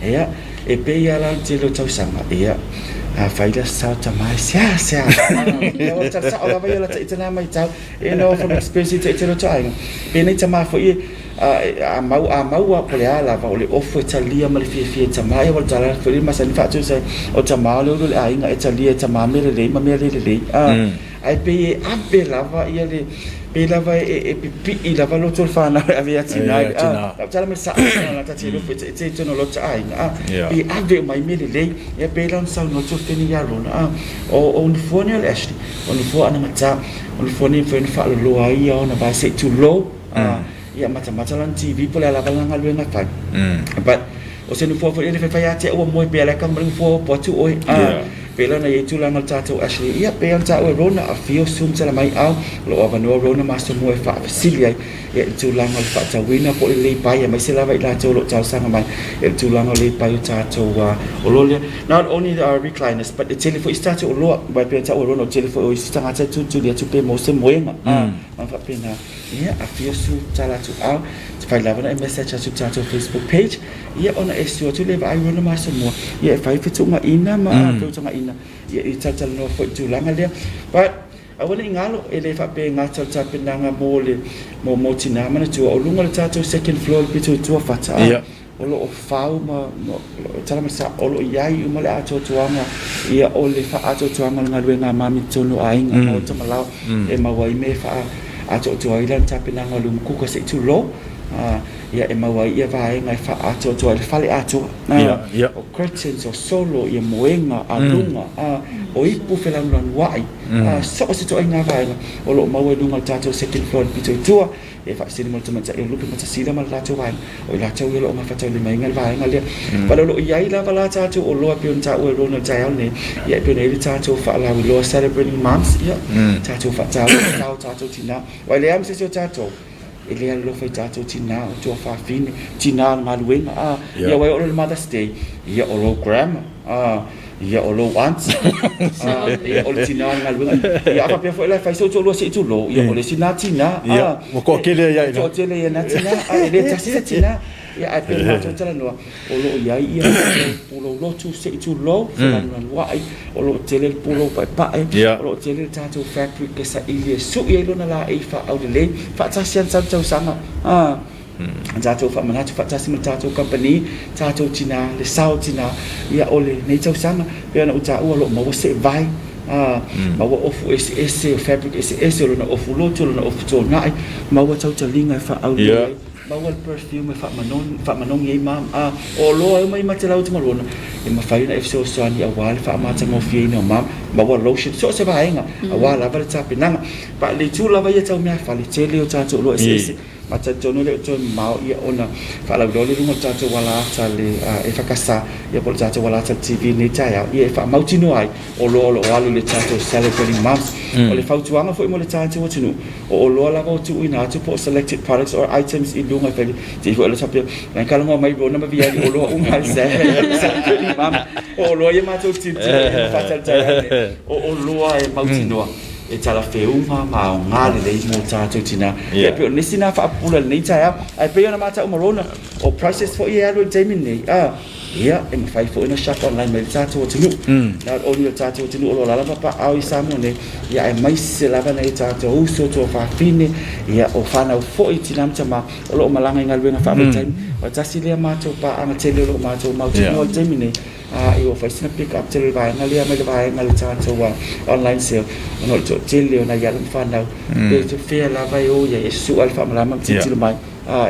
ia e pe ia la tilo tau sanga ia faida sauta mai sia ia o tau sa lava ia la tana mai tau e no from experience tilo tau pe nei tama foi a mau pole ala va ole ofo Italia ma le fie tama ia wal tala foi ma san fa tu se o tama le a inga Italia tama me le ai pe abe lava ia le pe lava e pipi lava lo tol fa na avia tina tala me sa na ta tilo foi te no lo ta inga pe abe mai me le ia pe lan sa no to fini ya rona o un fone le Ashley on fo ana mata on fone foi fa lo ai ona ba se tu lo ia macam-macam lan TV pole ala balanga lu na fa but o se no fo ele fa ya te o mo pe ala kam bring fo po tu oi pela na ye tu la na tato Ashley ia pe an ta o rona a fio sum sala mai au lo ava no rona master mo fa faciliai e tu la ngal fa ta wina po le pai mai se la vai la to lo ta sanga mai e tu la ngal le pai tato wa o lo not only the recliners but the telephone start o lo by pe ta o rona telephone o stanga ta tu dia tu pe mo se moenga ma fa pena ia a fio su tala tu au fai lava na message su tato Facebook page ia ona estu tu le vai rona master mo ia fai fitu ma ina ma pe tu ina ia i tata no fo tu langa le but awale ngalo ele fa pe ngata tata pinanga mo tina mana tu o lunga le tato second floor pitu tu fata o lo fau ma tala masa o lo yai uma le ato tuanga ia o le fa ato tuanga ngalwe nga mami tonu ainga mo tamalao e mawai me fa ato tuai lan tapinanga lum ku ko se tu lo ia e mawai ia vai ngai fa ato to le fale ato o Christians o solo ia moenga alunga o ipu felang lan wai so se to inga vai o lo mawai lunga tato second floor pitu tua e fa sini mo tama e lupi mata sila mal tato vai o la tau lo ma fa tau le mai ngal vai ngal pa lo ia la bala tato o lo pion ta o lo no tail ne ia pion e tato fa la we lo celebrating moms ia tato fa tato tina wai le am se tato ele lo fai tato tina to fa fine tina maluenga ia wai o le Mother's Day ia o lo grandma ia o lo once ia o le tina maluenga ia pa pe foi la fai so to lo se tu lo ia o le tina ia o ko kele ia to tele ia na tina ele tasi tina ia ai pe no to tele no o lo ia o lo tu se tu lo fa wai o lo tele pulo pa o lo tele tato factory ke sa ile su ia lo na la e fa au le fa tasian sa tau sanga tato fa mana fa tasi tato company tato tina le sao tina ia ole nei tau sanga pe na uta o lo mo se vai ma wa ofu ese fabric ese lo na ofu lo tu lo na ofu to ngai ma wa tau talinga fa au le ma wa perfume fa manon ye mam o lo mai ma tela utima lo e ma fai na efso so ani awal fa ma tanga fi no mam ma wa lotion so se ba inga awala ba ta pinanga pa le tu la va ya tau me fa le tele o tato lo ese mata jono le to mau ia ona fa la do le runga tato wala ta le EFKS ia pol tato wala ta TV ni taia ia fa mau tino ai o lo walu le tato celebrating moms o le fau tuanga foi mo le tato tino o lo la go tu ina to for selected products or items in lunga fa ti fo le tapia na kala ngo mai bona ma via o lo un hal se mam o lo ia ma to ti fa ta o lo ai mau tino e tala feuma ma ngale le mo tato tina e pe ni sina fa pula ni taia ai pe na mata umarona o process for ia lo jamin ni ia e fai fo na shop online me tato tinu na only tato tinu o la pa au isamo ne ia e mai se lava na tato uso to fa fine ia o fa na fo itinam tama o lo malanga ngalwe na fa me time o tasi le ma to pa ang tele lo ma to no jamin ni io fai sina pick up tele vai ngalia me vai ngal tato wa online sale no to tele na ya fa na e to fe la vai o ia e su alfa malama tele mai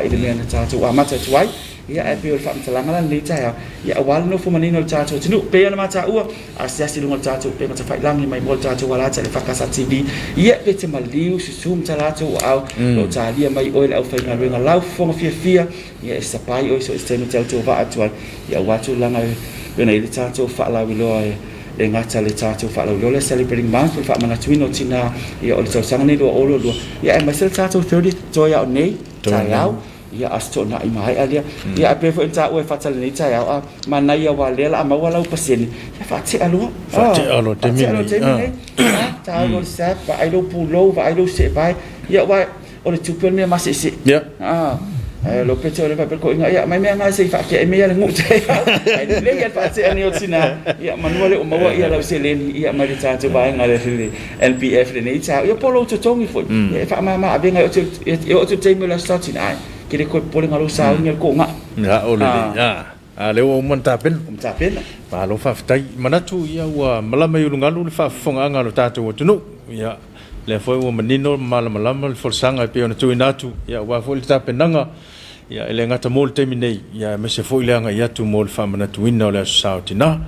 ele me na tato wa mata tuai ia e pe o fa mtalanga la nei tai ia wal no fumanino le tatou tinu pe ana mata ua asiasi lunga tatou pe mata failangi mai mo tatou wala tale fakasa TV ia pe te maliu susum talatou au lo talia mai oil au fainga renga lau fonga fia ia e sapai o so istenu tatou va atual ia watu langa pena ile tatou fa la wilo e ngata le tatou fa la wilo le celebrating month fa mana twino tina ia o le tau sanga ni lo olo lo ia e masel tatou 30 joya o nei taiau ia asto na imai alia ia pe fo ta o fa tale nei taiau mana ia wale la ma wala upaseni ia fa te alo te mini ta lo sa fa ai lo pulo va ai lo se vai ia wa o le tupen me masisi lo pecho le papel ko inga ia mai me nga se fa ke me ia ngut ai le ia fa se ani otina ia manuale o mawa ia la se le ia mai ta to ba nga le NPF le nei ta ia polo to tongi fo ia fa mama abenga o to te me la starting ai ke le ko polo nga lo sa ngal ko nga ya o le ya le o monta pen ba lo fa tai manatu ia wa malama yu ngalu le fa fonga nga lo tatu o tunu ia le foi o menino malama le forsanga pe ona tu inatu ia wa fo le tapenanga ia ele ngata mol terminei ia me se foi le nga ia tu mol fa manatu ina le sautina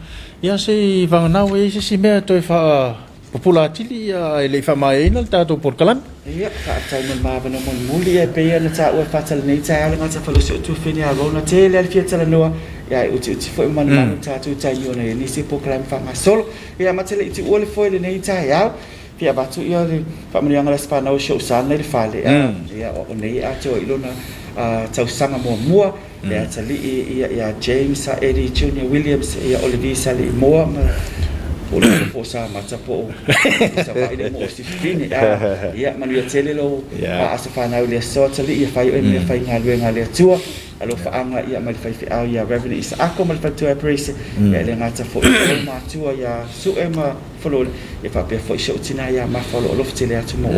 ia se vanga we se me to fa populati ia ele fa mai ina tatu por kalan ia fa tai ma bana mon muli e pe ana ta o fa tal nei ta le ngata fa lo se tu fini a rona te le fia tala noa ia u ti foi man tatu tai yo nei ni se proclaim fa ma solo ia ma tele ti o le foi le nei ta ia pia batu ia le familia ngala spana o show san le fale ia o nei a to ilona tau sanga mua le atali ia James Eddie Junior Williams ia Olivier Sali moa o le posa mata po sa vai de mo si fini ia manu ia tele lo a safana le so tali ia fai e fai ngale tua alo fa anga ia mai fai ia revenue is ako mal fatu appraise ia le ngata fo ma tua ia su ema follow ia fa pe fo show tina ia ma follow lo tele atu mo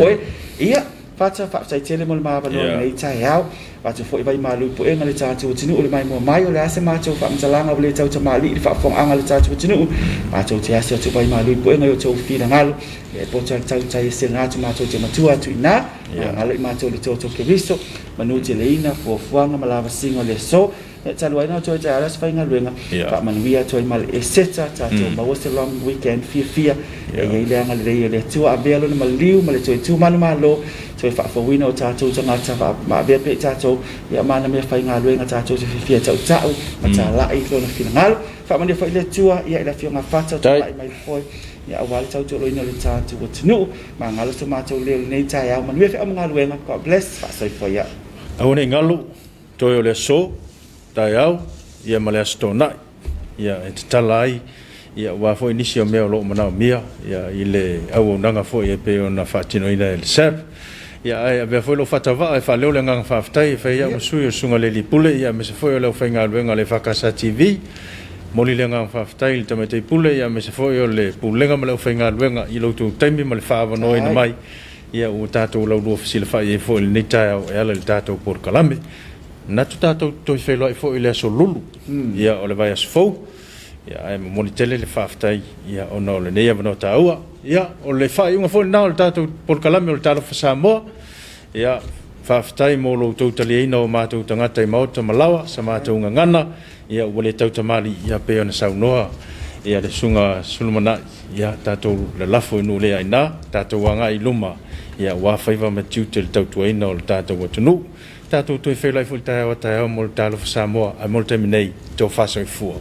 ia fata fa sai tele mo ma ba no nei tai au fata fo vai malu po enga le tatu tinu le mai mo mai o le ase ma to fa msalanga o le tau tamali fa fo anga le tatu tinu ma to te ase to vai malu po enga yo to fi na ngalo e po tau tai se na to ma to te matua tu ina ngalo ma to le to ke visto manu te le ina fo fuanga malava singo le so talo ina to te alas fa ngaluenga fa manuia to mal e seta tato ma was a long weekend fia e ile anga le tua abelo na maliu male to tu manu malo to fa fo wino tato tanga fa ma be pe tato ia mana me fa ngaluenga tato se fia tau tau ma ta la i lo na final fa mani fa ile tua ia ile fia nga fata to mai foi ia awal tau to lo ina le tato wo tnu ma ngalo to ma to le nei tai au manu fe am ngaluenga God bless fa sai fo ia au ne ngalu to yo le so tai au ia male stona ia et talai ia wa fo inisio me lo mana mia ia ile au nanga fo ia pe ona fatino ina el sep ia ai be fo lo fatava e fa le ngang fa ftai fa ia musu yo sunga le lipule ia me se fo yo le fenga luenga le fakasa TV moli le ngang fa ftai te mete pule ia me se fo yo le pulenga me le fenga luenga i lo tu taimi me le fa va no ina mai ia u tato lo lo fisi le fa ia fo le nita e ala le tato por kalame na tu tato to fe lo fo ile so lulu ia o le vai as fo ia ai mo tele le faftai ia ono le nei avano taua ia o le fai unha fo na o tato por kalame o Talofa Samoa ia faftai mo lo totali no ma to tangata i mauta malawa sa ma to ngana ia o le tau tamali ia pe ona saunoa ia le sunga sulmana ia tato le lafo no le aina tato wanga i luma ia wa faiva ma tutel tau tuaina o tato watunu tato to fe lai fo taia mo Talofa Samoa a mo terminei to faso fu